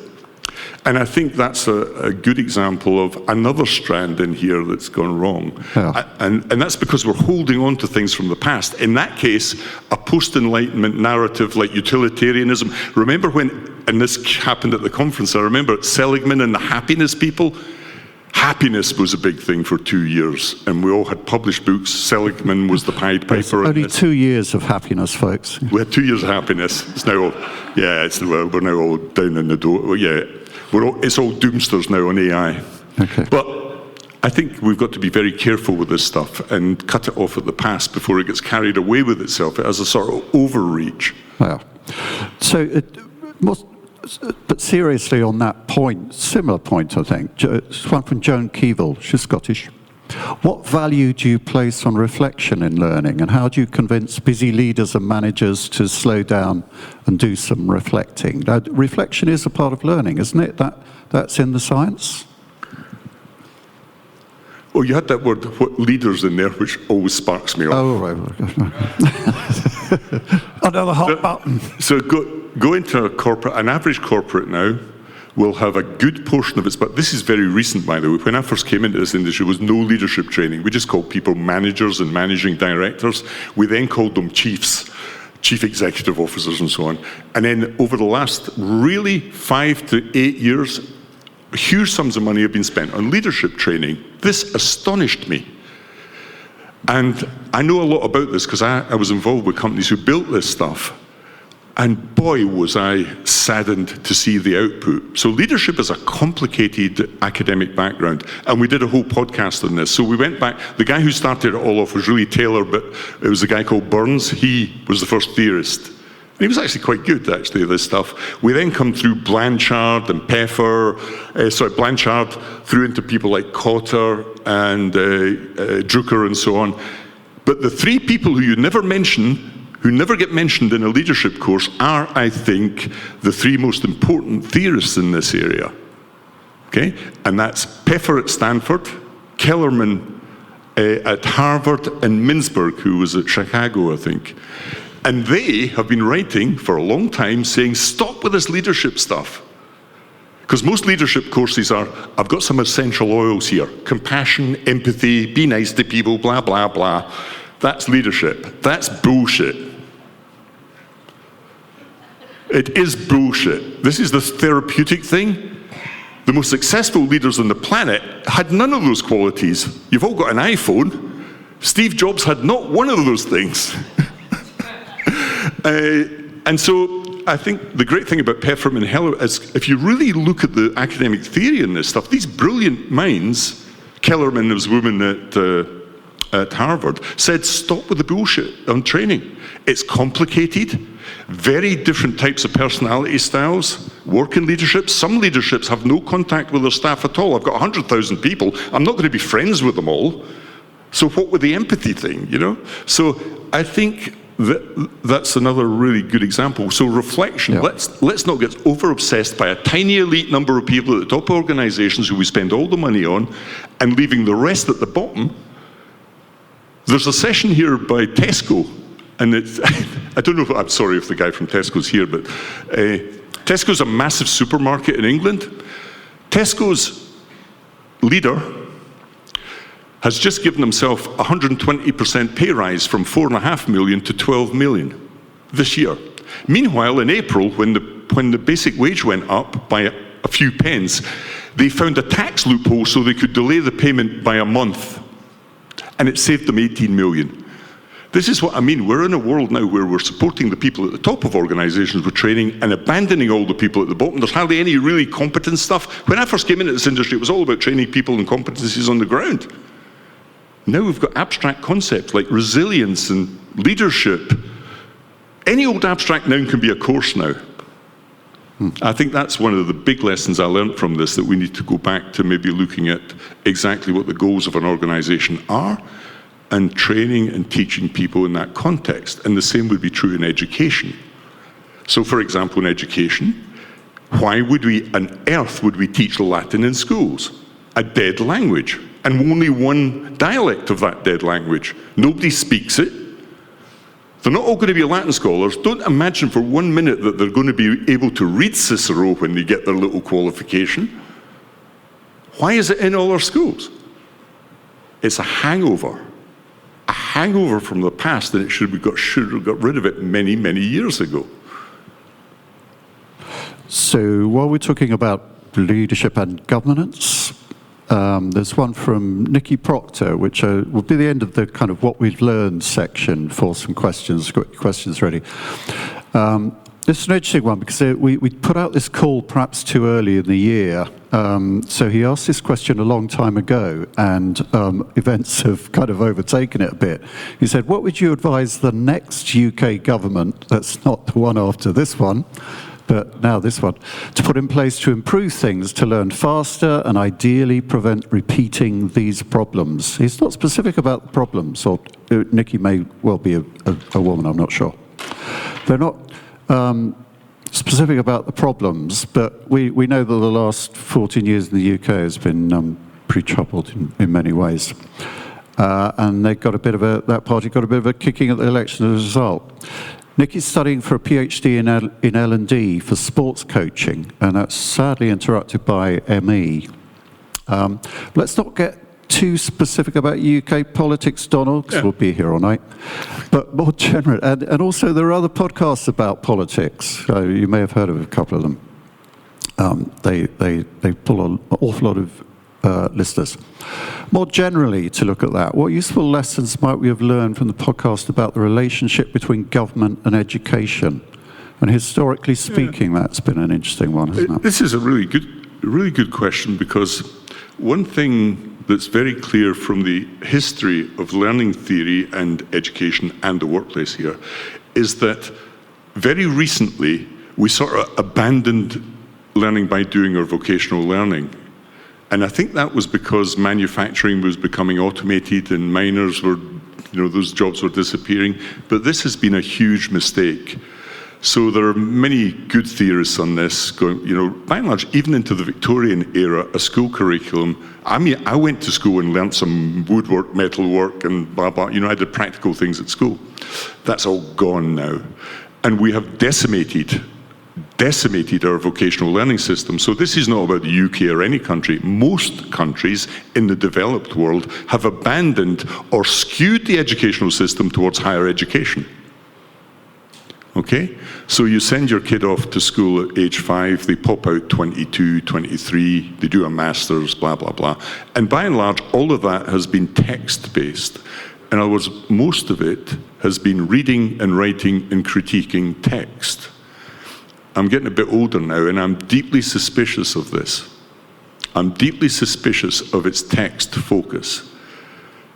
And I think that's a good example of another strand in here that's gone wrong. Yeah. And that's because we're holding on to things from the past. In that case, a post-Enlightenment narrative like utilitarianism. Remember when, and this happened at the conference, I remember Seligman and the happiness people. Happiness was a big thing for 2 years, and we all had published books. Seligman was the Pied Piper. Only 2 years of happiness, folks. We had 2 years of happiness. It's now all, we're now all down in the door. Well, yeah, it's all doomsters now on AI. Okay. But I think we've got to be very careful with this stuff and cut it off at the pass before it gets carried away with itself. It has a sort of overreach. Well, so but seriously on that point, similar point, I think, it's one from Joan Keevil, she's Scottish. What value do you place on reflection in learning, and how do you convince busy leaders and managers to slow down and do some reflecting? Now, reflection is a part of learning, isn't it? That's in the science? Well, you had that word, leaders, in there, which always sparks me off. Oh, right. Another hot button. So go into an average corporate now will have a good portion of its, but this is very recent, by the way. When I first came into this industry, there was no leadership training. We just called people managers and managing directors. We then called them chiefs, chief executive officers and so on. And then over the last really 5 to 8 years, huge sums of money have been spent on leadership training. This astonished me. And I know a lot about this because I was involved with companies who built this stuff. And boy, was I saddened to see the output. So leadership is a complicated academic background. And we did a whole podcast on this. So we went back. The guy who started it all off was really Taylor, but it was a guy called Burns. He was the first theorist. And he was actually quite good, actually, at this stuff. We then come through Blanchard and Blanchard through into people like Cotter and Drucker and so on. But the three people who you never mention, who never get mentioned in a leadership course, are, I think, the three most important theorists in this area. Okay? And that's Peffer at Stanford, Kellerman at Harvard, and Mintzberg, who was at Chicago, I think. And they have been writing for a long time saying, stop with this leadership stuff. Because most leadership courses are, I've got some essential oils here. Compassion, empathy, be nice to people, blah, blah, blah. That's leadership. That's bullshit. It is bullshit. This is the therapeutic thing. The most successful leaders on the planet had none of those qualities. You've all got an iPhone. Steve Jobs had not one of those things. And so I think the great thing about Peffer and Heller is if you really look at the academic theory in this stuff, these brilliant minds, Kellerman, there was a woman at Harvard, said stop with the bullshit on training. It's complicated, very different types of personality styles, work in leadership. Some leaderships have no contact with their staff at all. I've got 100,000 people. I'm not going to be friends with them all. So what with the empathy thing, you know? So I think that's another really good example. So reflection, yeah. Let's not get over-obsessed by a tiny elite number of people at the top organizations who we spend all the money on and leaving the rest at the bottom. There's a session here by Tesco, and it's, I don't know if, I'm sorry if the guy from Tesco's here, but Tesco's a massive supermarket in England. Tesco's leader has just given himself a 120% pay rise from 4.5 million to 12 million this year. Meanwhile, in April, when the basic wage went up by a few pence, they found a tax loophole so they could delay the payment by a month, and it saved them 18 million. This is what I mean. We're in a world now where we're supporting the people at the top of organizations with training and abandoning all the people at the bottom. There's hardly any really competent stuff. When I first came into this industry, it was all about training people and competencies on the ground. Now we've got abstract concepts like resilience and leadership. Any old abstract noun can be a course now. I think that's one of the big lessons I learned from this, that we need to go back to maybe looking at exactly what the goals of an organization are and training and teaching people in that context. And the same would be true in education. So for example, in education, why would we on earth would we teach Latin in schools? A dead language. and only one dialect of that dead language. Nobody speaks it. They're not all going to be Latin scholars. Don't imagine for 1 minute that they're going to be able to read Cicero when they get their little qualification. Why is it in all our schools? It's a hangover from the past, and should have got rid of it many, many years ago. So while we're talking about leadership and governance, there's one from Nikki Proctor, which will be the end of the kind of what we've learned section for some questions. Got your questions ready. This is an interesting one because we put out this call perhaps too early in the year. So he asked this question a long time ago, and events have kind of overtaken it a bit. He said, what would you advise the next UK government, that's not the one after this one, but now this one, to put in place to improve things, to learn faster and ideally prevent repeating these problems? He's not specific about the problems, or Nikki may well be a woman, I'm not sure. They're not specific about the problems, but we know that the last 14 years in the UK has been pretty troubled in many ways. And they got a bit of that party got a bit of a kicking at the election as a result. Nikki's studying for a PhD in L&D for sports coaching, and that's sadly interrupted by ME. Let's not get too specific about UK politics, Donald, because we'll be here all night. But more general, and also there are other podcasts about politics. You may have heard of a couple of them. They pull an awful lot of listeners. More generally, to look at that, what useful lessons might we have learned from the podcast about the relationship between government and education? And historically speaking, that's been an interesting one, hasn't it? This is a really good question, because one thing that's very clear from the history of learning theory and education and the workplace here is that very recently we sort of abandoned learning by doing or vocational learning. And I think that was because manufacturing was becoming automated and miners were, those jobs were disappearing. But this has been a huge mistake. So there are many good theorists on this going, by and large, even into the Victorian era, a school curriculum. I mean, I went to school and learned some woodwork, metalwork, and blah, blah. I did practical things at school. That's all gone now. And we have decimated our vocational learning system. So this is not about the UK or any country. Most countries in the developed world have abandoned or skewed the educational system towards higher education. Okay? So you send your kid off to school at age 5, they pop out 22, 23, they do a master's, blah, blah, blah. And by and large, all of that has been text-based. In other words, most of it has been reading and writing and critiquing text. I'm getting a bit older now, and I'm deeply suspicious of this. I'm deeply suspicious of its text focus,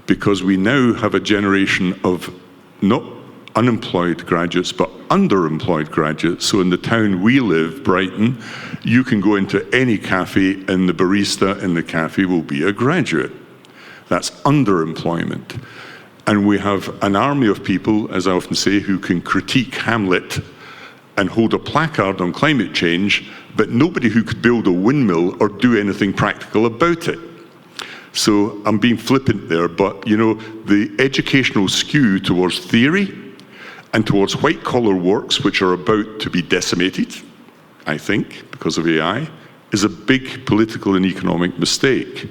because we now have a generation of not unemployed graduates, but underemployed graduates. So in the town we live, Brighton, you can go into any cafe and the barista in the cafe will be a graduate. That's underemployment. And we have an army of people, as I often say, who can critique Hamlet and hold a placard on climate change, but nobody who could build a windmill or do anything practical about it. So I'm being flippant there, but the educational skew towards theory and towards white-collar works, which are about to be decimated, I think, because of AI, is a big political and economic mistake.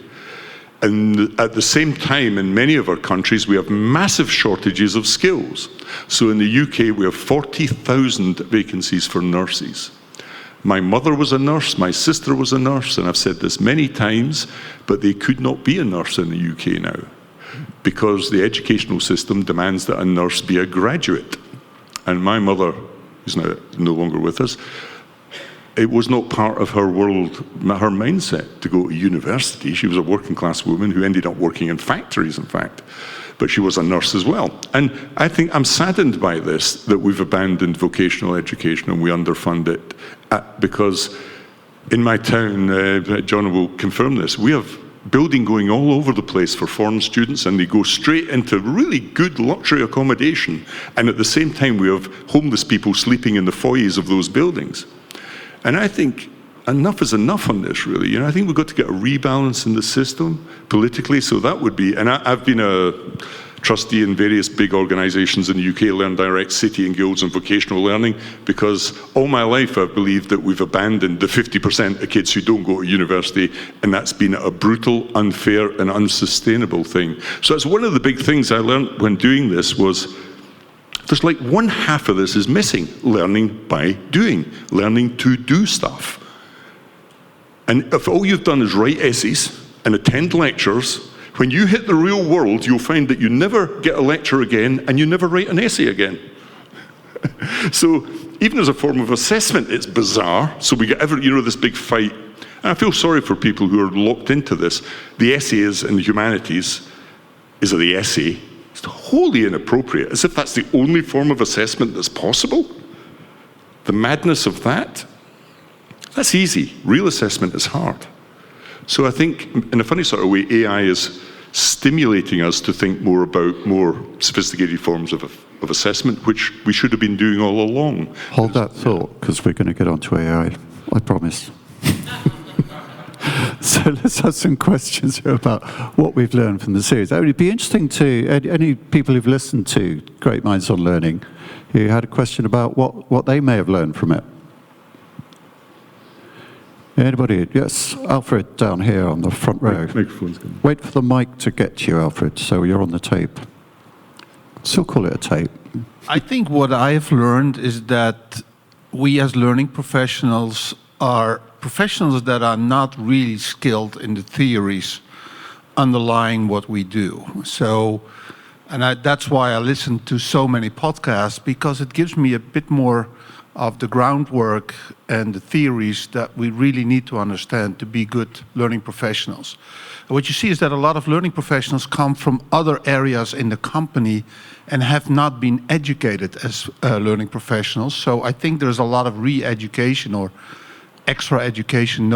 And at the same time, in many of our countries, we have massive shortages of skills. So in the UK, we have 40,000 vacancies for nurses. My mother was a nurse, my sister was a nurse, and I've said this many times, but they could not be a nurse in the UK now, because the educational system demands that a nurse be a graduate. And my mother, who's now no longer with us, it was not part of her world, her mindset to go to university. She was a working class woman who ended up working in factories, in fact. But she was a nurse as well. And I think I'm saddened by this, that we've abandoned vocational education and we underfund it. Because in my town, John will confirm this, we have building going all over the place for foreign students, and they go straight into really good luxury accommodation. And at the same time, we have homeless people sleeping in the foyers of those buildings. And I think enough is enough on this, really. I think we've got to get a rebalance in the system politically. So that would be, and I've been a trustee in various big organisations in the UK, Learn Direct, City and Guilds and Vocational Learning, because all my life I've believed that we've abandoned the 50% of kids who don't go to university, and that's been a brutal, unfair and unsustainable thing. So that's one of the big things I learned when doing this was, there's like one half of this is missing, learning by doing, learning to do stuff. And if all you've done is write essays and attend lectures, when you hit the real world, you'll find that you never get a lecture again and you never write an essay again. So even as a form of assessment, it's bizarre. So we get this big fight. And I feel sorry for people who are locked into this. The essays in the humanities is the essay. It's wholly inappropriate, as if that's the only form of assessment that's possible. The madness of that, that's easy. Real assessment is hard. So I think, in a funny sort of way, AI is stimulating us to think more about more sophisticated forms of assessment, which we should have been doing all along. Hold that thought, because we're going to get onto AI, I promise. So let's have some questions here about what we've learned from the series. It would be interesting to, any people who've listened to Great Minds on Learning, who had a question about what they may have learned from it. Anybody? Yes, Alfred down here on the front row. Microphone's coming. Wait for the mic to get to you, Alfred, so you're on the tape. Still call it a tape. I think what I've learned is that we as learning professionals are professionals that are not really skilled in the theories underlying what we do. So, that's why I listen to so many podcasts, because it gives me a bit more of the groundwork and the theories that we really need to understand to be good learning professionals. And what you see is that a lot of learning professionals come from other areas in the company and have not been educated as learning professionals. So I think there's a lot of re-education or extra education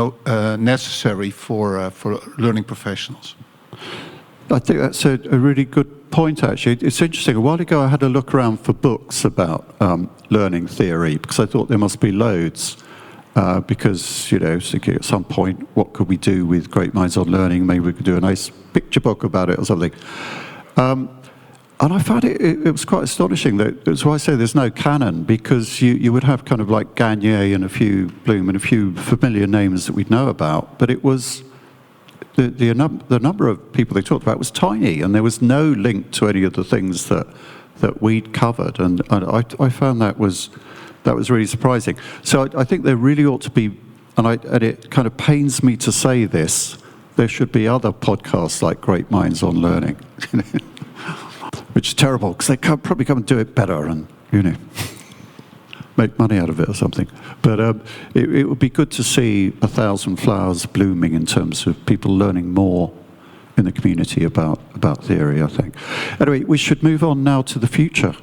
necessary for learning professionals. I think that's a really good point, actually. It's interesting. A while ago, I had a look around for books about learning theory, because I thought there must be loads. Because, thinking at some point, what could we do with Great Minds on Learning? Maybe we could do a nice picture book about it or something. And I found it was quite astonishing. That's why I say there's no canon, because you would have kind of like Gagne and a few Bloom and a few familiar names that we'd know about, but it was the number of people they talked about was tiny, and there was no link to any of the things that we'd covered, and I found that was really surprising. So I think there really ought to be, and it kind of pains me to say this, there should be other podcasts like Great Minds on Learning, which is terrible, because they probably come and do it better and, make money out of it or something. But it would be good to see 1,000 flowers blooming in terms of people learning more in the community about theory, I think. Anyway, we should move on now to the future,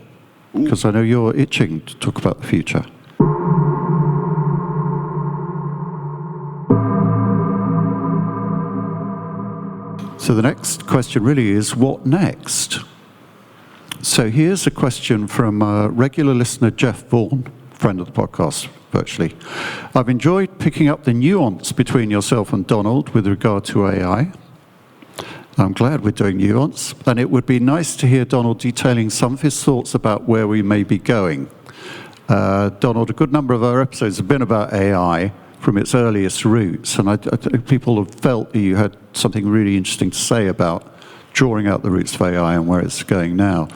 because I know you're itching to talk about the future. So the next question really is, what next? So here's a question from regular listener Jeff Vaughan, friend of the podcast, virtually. I've enjoyed picking up the nuance between yourself and Donald with regard to AI. I'm glad we're doing nuance, and it would be nice to hear Donald detailing some of his thoughts about where we may be going. Donald, a good number of our episodes have been about AI from its earliest roots, and I think people have felt that you had something really interesting to say about drawing out the roots of AI and where it's going now.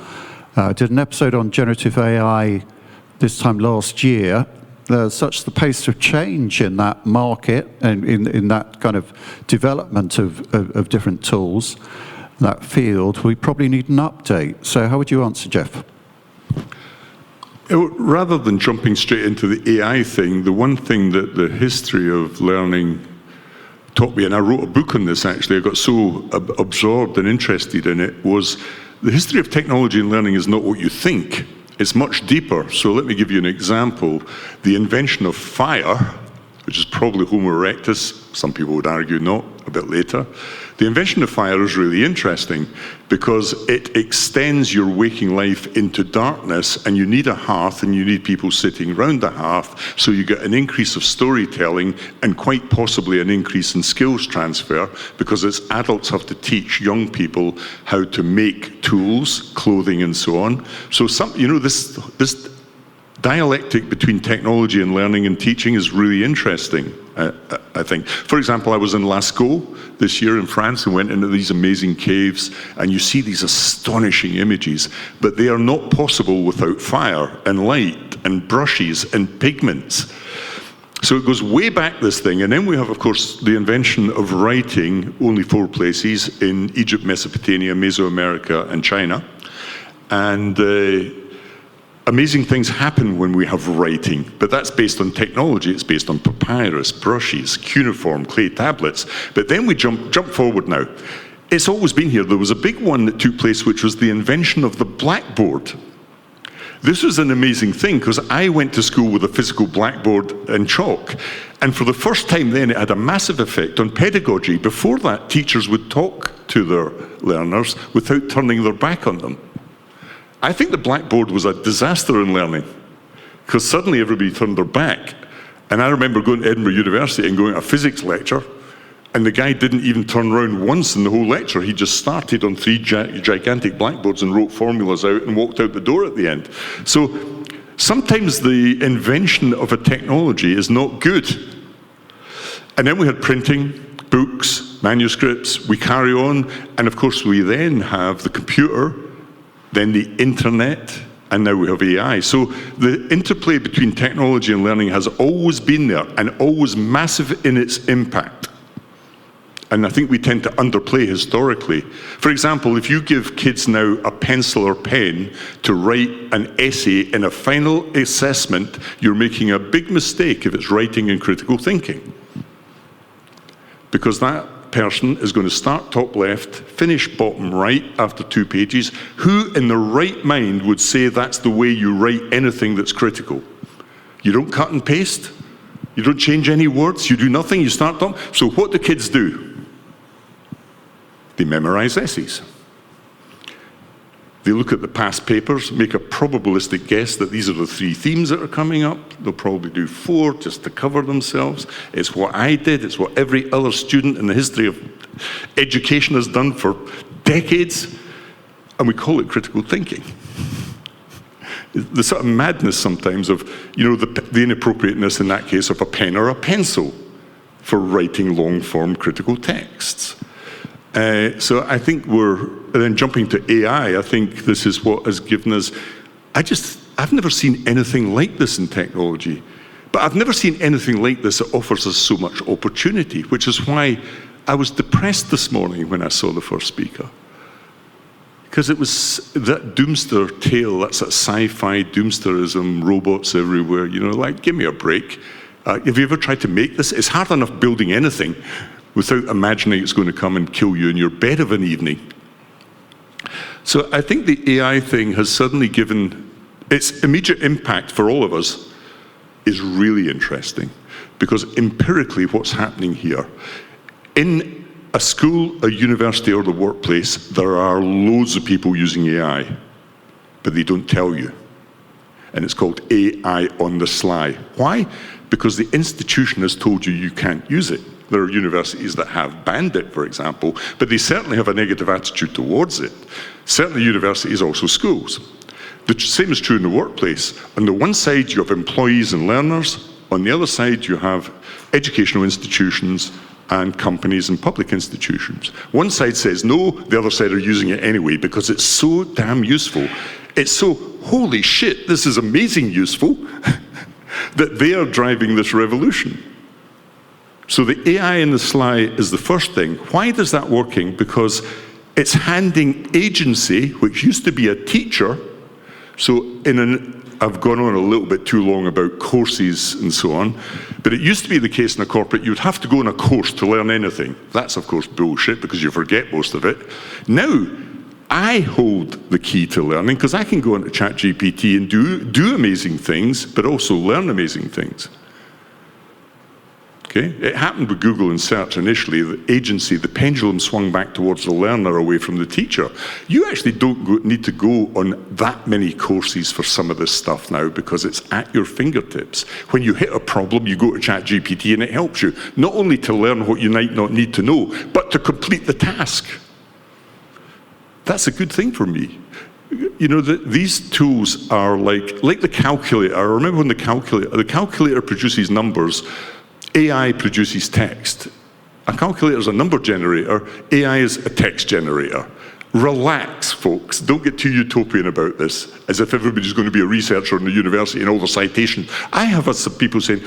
I did an episode on generative AI this time last year. Such the pace of change in that market and in that kind of development of different tools, that field, we probably need an update. So how would you answer, Jeff? Rather than jumping straight into the AI thing, the one thing that the history of learning taught me, and I wrote a book on this actually, I got so absorbed and interested in it, was the history of technology and learning is not what you think. It's much deeper. So let me give you an example. The invention of fire, which is probably Homo erectus, some people would argue not, a bit later. The invention of fire is really interesting because it extends your waking life into darkness, and you need a hearth and you need people sitting around the hearth, so you get an increase of storytelling and quite possibly an increase in skills transfer, because as adults have to teach young people how to make tools, clothing and so on. So this dialectic between technology and learning and teaching is really interesting, I think. For example, I was in Lascaux this year in France and went into these amazing caves, and you see these astonishing images, but they are not possible without fire and light and brushes and pigments. So it goes way back, this thing. And then we have, of course, the invention of writing, only 4 places, in Egypt, Mesopotamia, Mesoamerica, and China. And amazing things happen when we have writing, but that's based on technology. It's based on papyrus, brushes, cuneiform, clay tablets. But then we jump forward now. It's always been here. There was a big one that took place, which was the invention of the blackboard. This was an amazing thing, because I went to school with a physical blackboard and chalk, and for the first time then it had a massive effect on pedagogy. Before that, teachers would talk to their learners without turning their back on them. I think the blackboard was a disaster in learning, because suddenly everybody turned their back. And I remember going to Edinburgh University and going to a physics lecture, and the guy didn't even turn around once in the whole lecture. He just started on 3 gigantic blackboards and wrote formulas out and walked out the door at the end. So sometimes the invention of a technology is not good. And then we had printing, books, manuscripts, we carry on, and of course we then have the computer, then the internet, and now we have AI. So the interplay between technology and learning has always been there, and always massive in its impact. And I think we tend to underplay historically. For example, if you give kids now a pencil or pen to write an essay in a final assessment, you're making a big mistake if it's writing and critical thinking. Because that person is going to start top left, finish bottom right after 2 pages. Who in their right mind would say that's the way you write anything that's critical? You don't cut and paste. You don't change any words. You do nothing. You start them. So what do kids do? They memorize essays. They look at the past papers, make a probabilistic guess that these are the 3 themes that are coming up. They'll probably do 4 just to cover themselves. It's what I did. It's what every other student in the history of education has done for decades. And we call it critical thinking. The sort of madness sometimes of, the inappropriateness in that case of a pen or a pencil for writing long-form critical texts. So I think then jumping to AI, I think this is what has given us, I've never seen anything like this in technology, but I've never seen anything like this that offers us so much opportunity, which is why I was depressed this morning when I saw the first speaker. Because it was that doomster tale, that's that sci-fi doomsterism, robots everywhere, give me a break. Have you ever tried to make this? It's hard enough building anything without imagining it's going to come and kill you in your bed of an evening. So I think the AI thing has suddenly given its immediate impact for all of us is really interesting, because empirically what's happening here, in a school, a university or the workplace, there are loads of people using AI, but they don't tell you. And it's called AI on the sly. Why? Because the institution has told you can't use it. There are universities that have banned it, for example, but they certainly have a negative attitude towards it. Certainly universities, also schools. The same is true in the workplace. On the one side, you have employees and learners. On the other side, you have educational institutions and companies and public institutions. One side says no, the other side are using it anyway because it's so damn useful. It's so, holy shit, this is amazing useful, that they are driving this revolution. So the AI in the sly is the first thing. Why is that working? Because it's handing agency, which used to be a teacher. So I've gone on a little bit too long about courses and so on, but it used to be the case in a corporate, you'd have to go on a course to learn anything. That's of course bullshit, because you forget most of it. Now, I hold the key to learning, because I can go into ChatGPT and do amazing things, but also learn amazing things. Okay? It happened with Google and search initially. The agency, the pendulum swung back towards the learner away from the teacher. You actually don't need to go on that many courses for some of this stuff now because it's at your fingertips. When you hit a problem, you go to ChatGPT and it helps you, not only to learn what you might not need to know, but to complete the task. That's a good thing for me. You know, these tools are like the calculator. I remember when the calculator produces numbers, AI produces text. A calculator is a number generator, AI is a text generator. Relax, folks. Don't get too utopian about this, as if everybody's going to be a researcher in the university and all the citation. I have some people saying,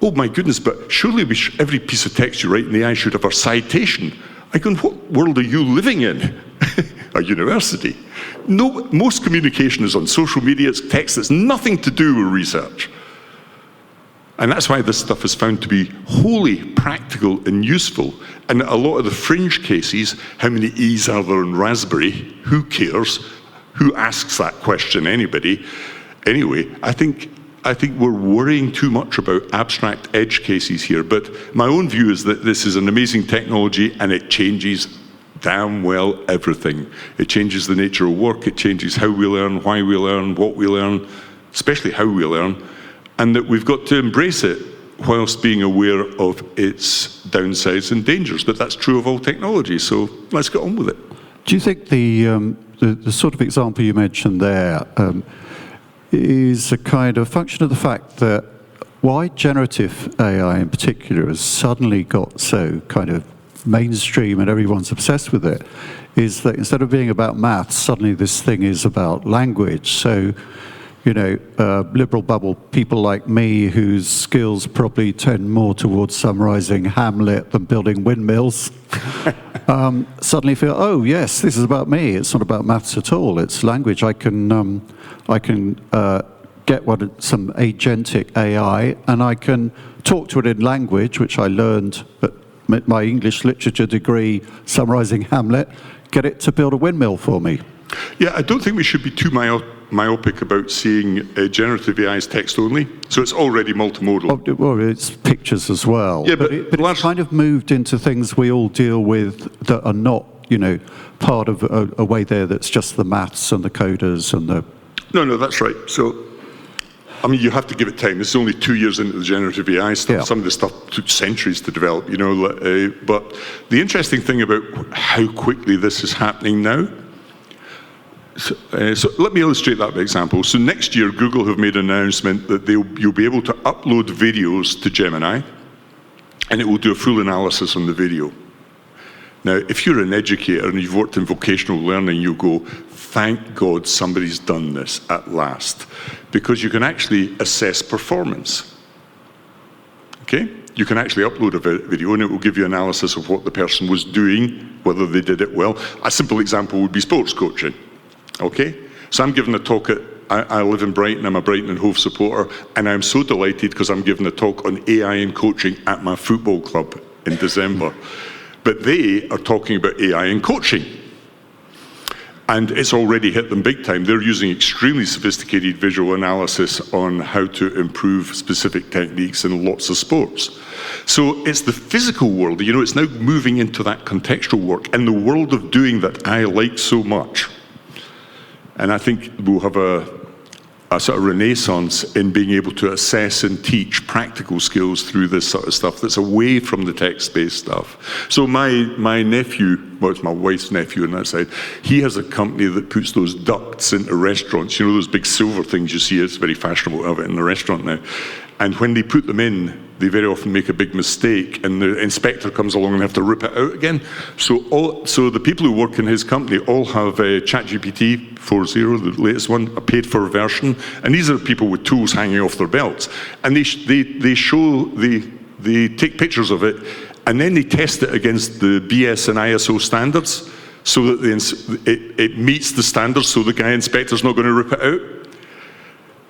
oh my goodness, but surely every piece of text you write in AI should have a citation. I go, what world are you living in? A university. No, most communication is on social media, it's text, it's nothing to do with research. And that's why this stuff is found to be wholly practical and useful. And a lot of the fringe cases, how many E's are there in Raspberry? Who cares? Who asks that question? Anybody? Anyway, I think we're worrying too much about abstract edge cases here. But my own view is that this is an amazing technology and it changes damn well everything. It changes the nature of work. It changes how we learn, why we learn, what we learn, especially how we learn. And that we've got to embrace it whilst being aware of its downsides and dangers. But that's true of all technology, so let's get on with it. Do you think the sort of example you mentioned there is a kind of function of the fact that why generative AI in particular has suddenly got so kind of mainstream and everyone's obsessed with it, is that instead of being about maths, suddenly this thing is about language. So, you know, liberal bubble people like me whose skills probably tend more towards summarizing Hamlet than building windmills, suddenly feel, oh yes, this is about me. It's not about maths at all. It's language. I can get some agentic AI and I can talk to it in language, which I learned at my English literature degree summarizing Hamlet, get it to build a windmill for me. Yeah, I don't think we should be too myopic about seeing generative AI as text only. So it's already multimodal. Oh, well, it's pictures as well. Yeah, but it's kind of moved into things we all deal with that are not, you know, part of a way there that's just the maths and the coders and the... No, that's right. So, I mean, you have to give it time. This is only 2 years into the generative AI stuff. Yeah. Some of the stuff took centuries to develop, you know. But the interesting thing about how quickly this is happening now, so let me illustrate that by example. So next year, Google have made an announcement that you'll be able to upload videos to Gemini, and it will do a full analysis on the video. Now, if you're an educator and you've worked in vocational learning, you'll go, thank God somebody's done this at last, because you can actually assess performance. Okay? You can actually upload a video and it will give you analysis of what the person was doing, whether they did it well. A simple example would be sports coaching. Okay? So I'm giving a talk I live in Brighton, I'm a Brighton and Hove supporter, and I'm so delighted because I'm giving a talk on AI and coaching at my football club in December. But they are talking about AI and coaching. And it's already hit them big time. They're using extremely sophisticated visual analysis on how to improve specific techniques in lots of sports. So it's the physical world, you know, it's now moving into that contextual work and the world of doing that I like so much. And I think we'll have a sort of renaissance in being able to assess and teach practical skills through this sort of stuff that's away from the text-based stuff. So my nephew, well, it's my wife's nephew on that side, he has a company that puts those ducts into restaurants, you know, those big silver things you see, it's very fashionable to have it in a restaurant now. And when they put them in, they very often make a big mistake and the inspector comes along and they have to rip it out again. So the people who work in his company all have ChatGPT 4.0, the latest one, a paid-for version, and these are people with tools hanging off their belts. And they take pictures of it and then they test it against the BS and ISO standards so that it meets the standards so the guy inspector's not going to rip it out.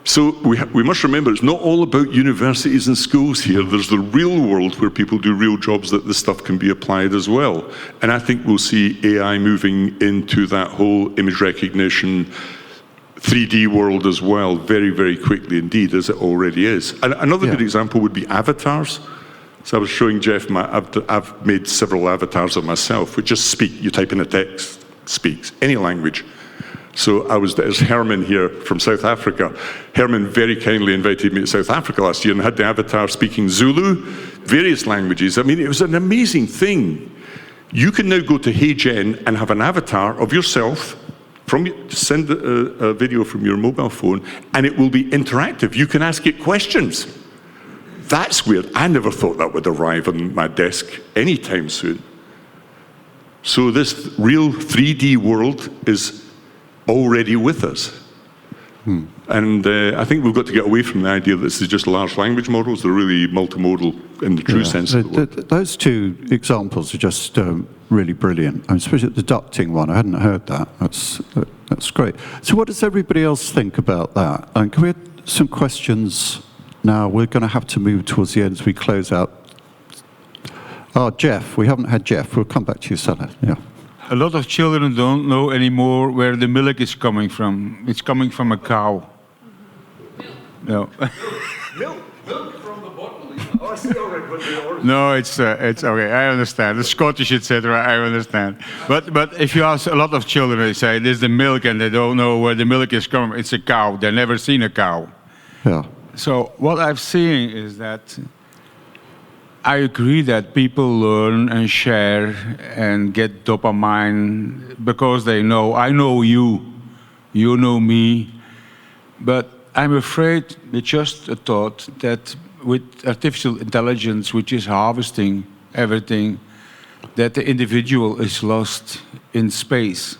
So we must remember, it's not all about universities and schools here. There's the real world where people do real jobs that this stuff can be applied as well. And I think we'll see AI moving into that whole image recognition, 3D world as well, very, very quickly indeed, as it already is. And another good example would be avatars. So I was showing Jeff, I've made several avatars of myself, which just speak. You type in a text, speaks, any language. So there's Herman here from South Africa. Herman very kindly invited me to South Africa last year and had the avatar speaking Zulu, various languages. I mean, it was an amazing thing. You can now go to HeyGen and have an avatar of yourself, send a video from your mobile phone, and it will be interactive. You can ask it questions. That's weird. I never thought that would arrive on my desk anytime soon. So this real 3D world is already with us. And I think we've got to get away from the idea that this is just large language models. They're really multimodal in the true sense of the word. Those two examples are just really brilliant. I mean, especially the deducting one. I hadn't heard that. That's great. So what does everybody else think about that? And can we have some questions now? We're going to have to move towards the end as we close out. Jeff. We haven't had Jeff. We'll come back to you, Salah. Yeah. A lot of children don't know anymore where the milk is coming from. It's coming from a cow. No. Milk from the bottle. Oh, I see already what they ordered. No, it's okay. I understand. The Scottish, etc. I understand. But if you ask a lot of children, they say this is the milk, and they don't know where the milk is coming. It's a cow. They've never seen a cow. Yeah. So what I've seen is that I agree that people learn and share and get dopamine because they know, I know you, you know me, but I'm afraid it's just a thought that with artificial intelligence, which is harvesting everything, that the individual is lost in space.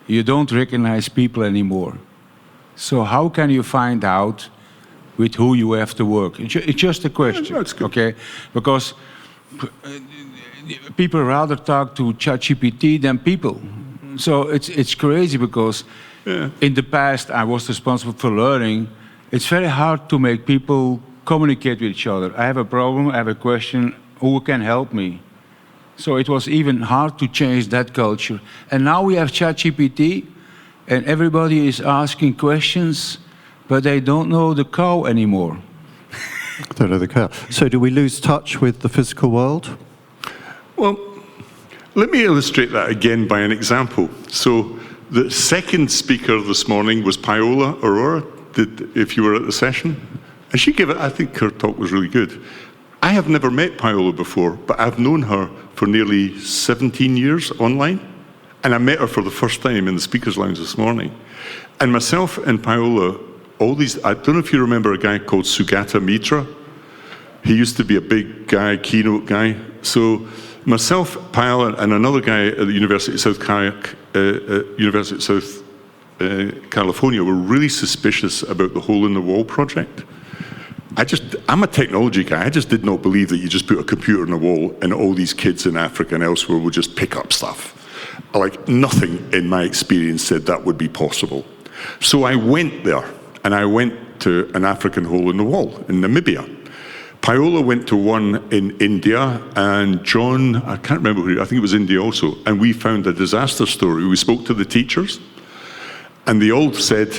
You don't recognize people anymore. So how can you find out with who you have to work? It's just a question, okay? Because people rather talk to ChatGPT than people. So it's crazy because in the past I was responsible for learning. It's very hard to make people communicate with each other. I have a problem, I have a question, who can help me? So it was even hard to change that culture. And now we have ChatGPT and everybody is asking questions, but they don't know the cow anymore. Don't know the cow. So do we lose touch with the physical world? Well, let me illustrate that again by an example. So the second speaker this morning was Paola Aurora, if you were at the session. And she gave it, I think her talk was really good. I have never met Paola before, but I've known her for nearly 17 years online. And I met her for the first time in the speaker's lounge this morning. And myself and Paola, I don't know if you remember a guy called Sugata Mitra. He used to be a big guy, keynote guy. So myself, Paola, and another guy at the University of South California were really suspicious about the hole in the wall project. I'm a technology guy. I just did not believe that you just put a computer in the wall and all these kids in Africa and elsewhere would just pick up stuff. Like, nothing in my experience said that would be possible. So I went there, and I went to an African hole in the wall in Namibia. Paola went to one in India, and John, I can't remember who, I think it was India also, and we found a disaster story. We spoke to the teachers, and they all said,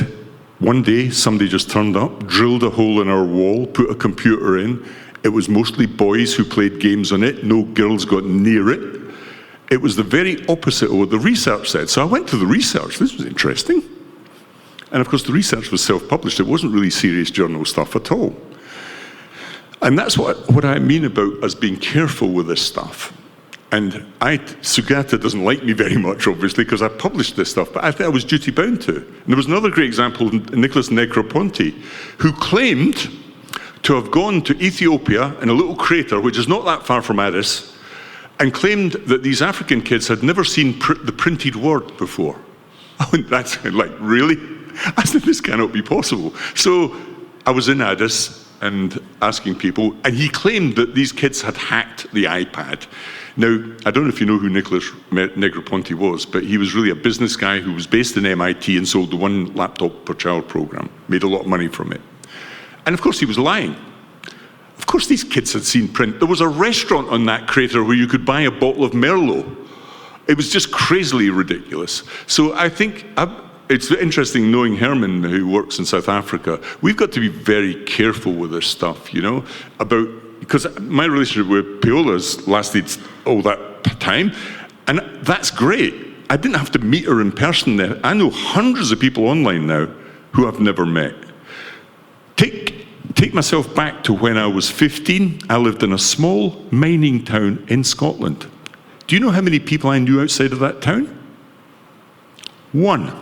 one day somebody just turned up, drilled a hole in our wall, put a computer in. It was mostly boys who played games on it. No girls got near it. It was the very opposite of what the research said. So I went to the research. This was interesting. And of course, the research was self-published. It wasn't really serious journal stuff at all. And that's what I mean about us being careful with this stuff. And Sugata doesn't like me very much, obviously, because I published this stuff, but I think I was duty-bound to. And there was another great example, Nicholas Negroponte, who claimed to have gone to Ethiopia in a little crater, which is not that far from Addis, and claimed that these African kids had never seen the printed word before. I went, that's like, really? I said, this cannot be possible. So I was in Addis and asking people, and he claimed that these kids had hacked the iPad. Now, I don't know if you know who Nicholas Negroponte was, but he was really a business guy who was based in MIT and sold the one laptop per child program, made a lot of money from it. And of course, he was lying. Of course, these kids had seen print. There was a restaurant on that crater where you could buy a bottle of Merlot. It was just crazily ridiculous. So I think it's interesting knowing Herman, who works in South Africa. We've got to be very careful with this stuff, you know, about because my relationship with Paola's lasted all that time, and that's great. I didn't have to meet her in person there. I know hundreds of people online now who I've never met. Take myself back to when I was 15. I lived in a small mining town in Scotland. Do you know how many people I knew outside of that town? One.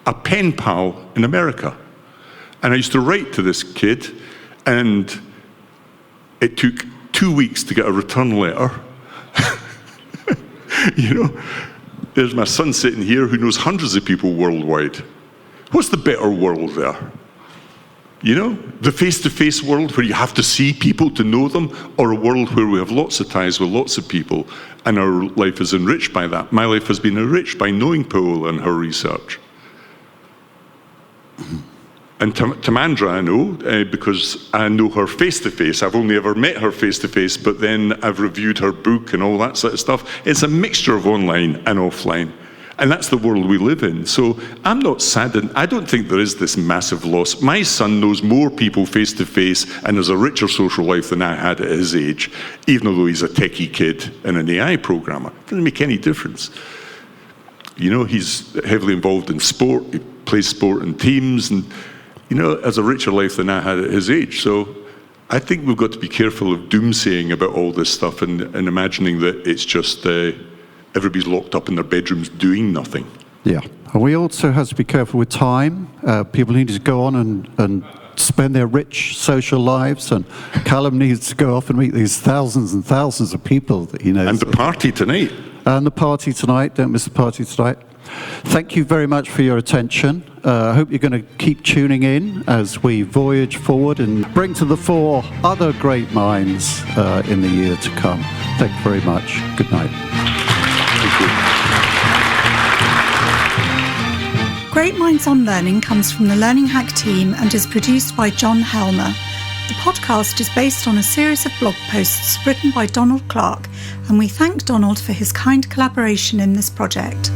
A pen pal in America. And I used to write to this kid, and it took 2 weeks to get a return letter. You know, there's my son sitting here who knows hundreds of people worldwide. What's the better world there? You know, the face-to-face world where you have to see people to know them, or a world where we have lots of ties with lots of people and our life is enriched by that. My life has been enriched by knowing Paola and her research. And Tamandra I know, because I know her face-to-face. I've only ever met her face-to-face, but then I've reviewed her book and all that sort of stuff. It's a mixture of online and offline. And that's the world we live in. So I'm not saddened. I don't think there is this massive loss. My son knows more people face-to-face and has a richer social life than I had at his age, even though he's a techie kid and an AI programmer. It doesn't make any difference. You know, he's heavily involved in sport. He plays sport in teams and, you know, has a richer life than I had at his age. So I think we've got to be careful of doomsaying about all this stuff and imagining that it's just everybody's locked up in their bedrooms doing nothing. Yeah. And we also have to be careful with time. People need to go on and spend their rich social lives, and Callum needs to go off and meet these thousands and thousands of people that he knows. And the party tonight. And the party tonight. Don't miss the party tonight. Thank you very much for your attention. I hope you're going to keep tuning in as we voyage forward and bring to the fore other great minds in the year to come. Thank you very much. Good night. Great Minds on Learning comes from the Learning Hack team and is produced by John Helmer. The podcast is based on a series of blog posts written by Donald Clark, and we thank Donald for his kind collaboration in this project.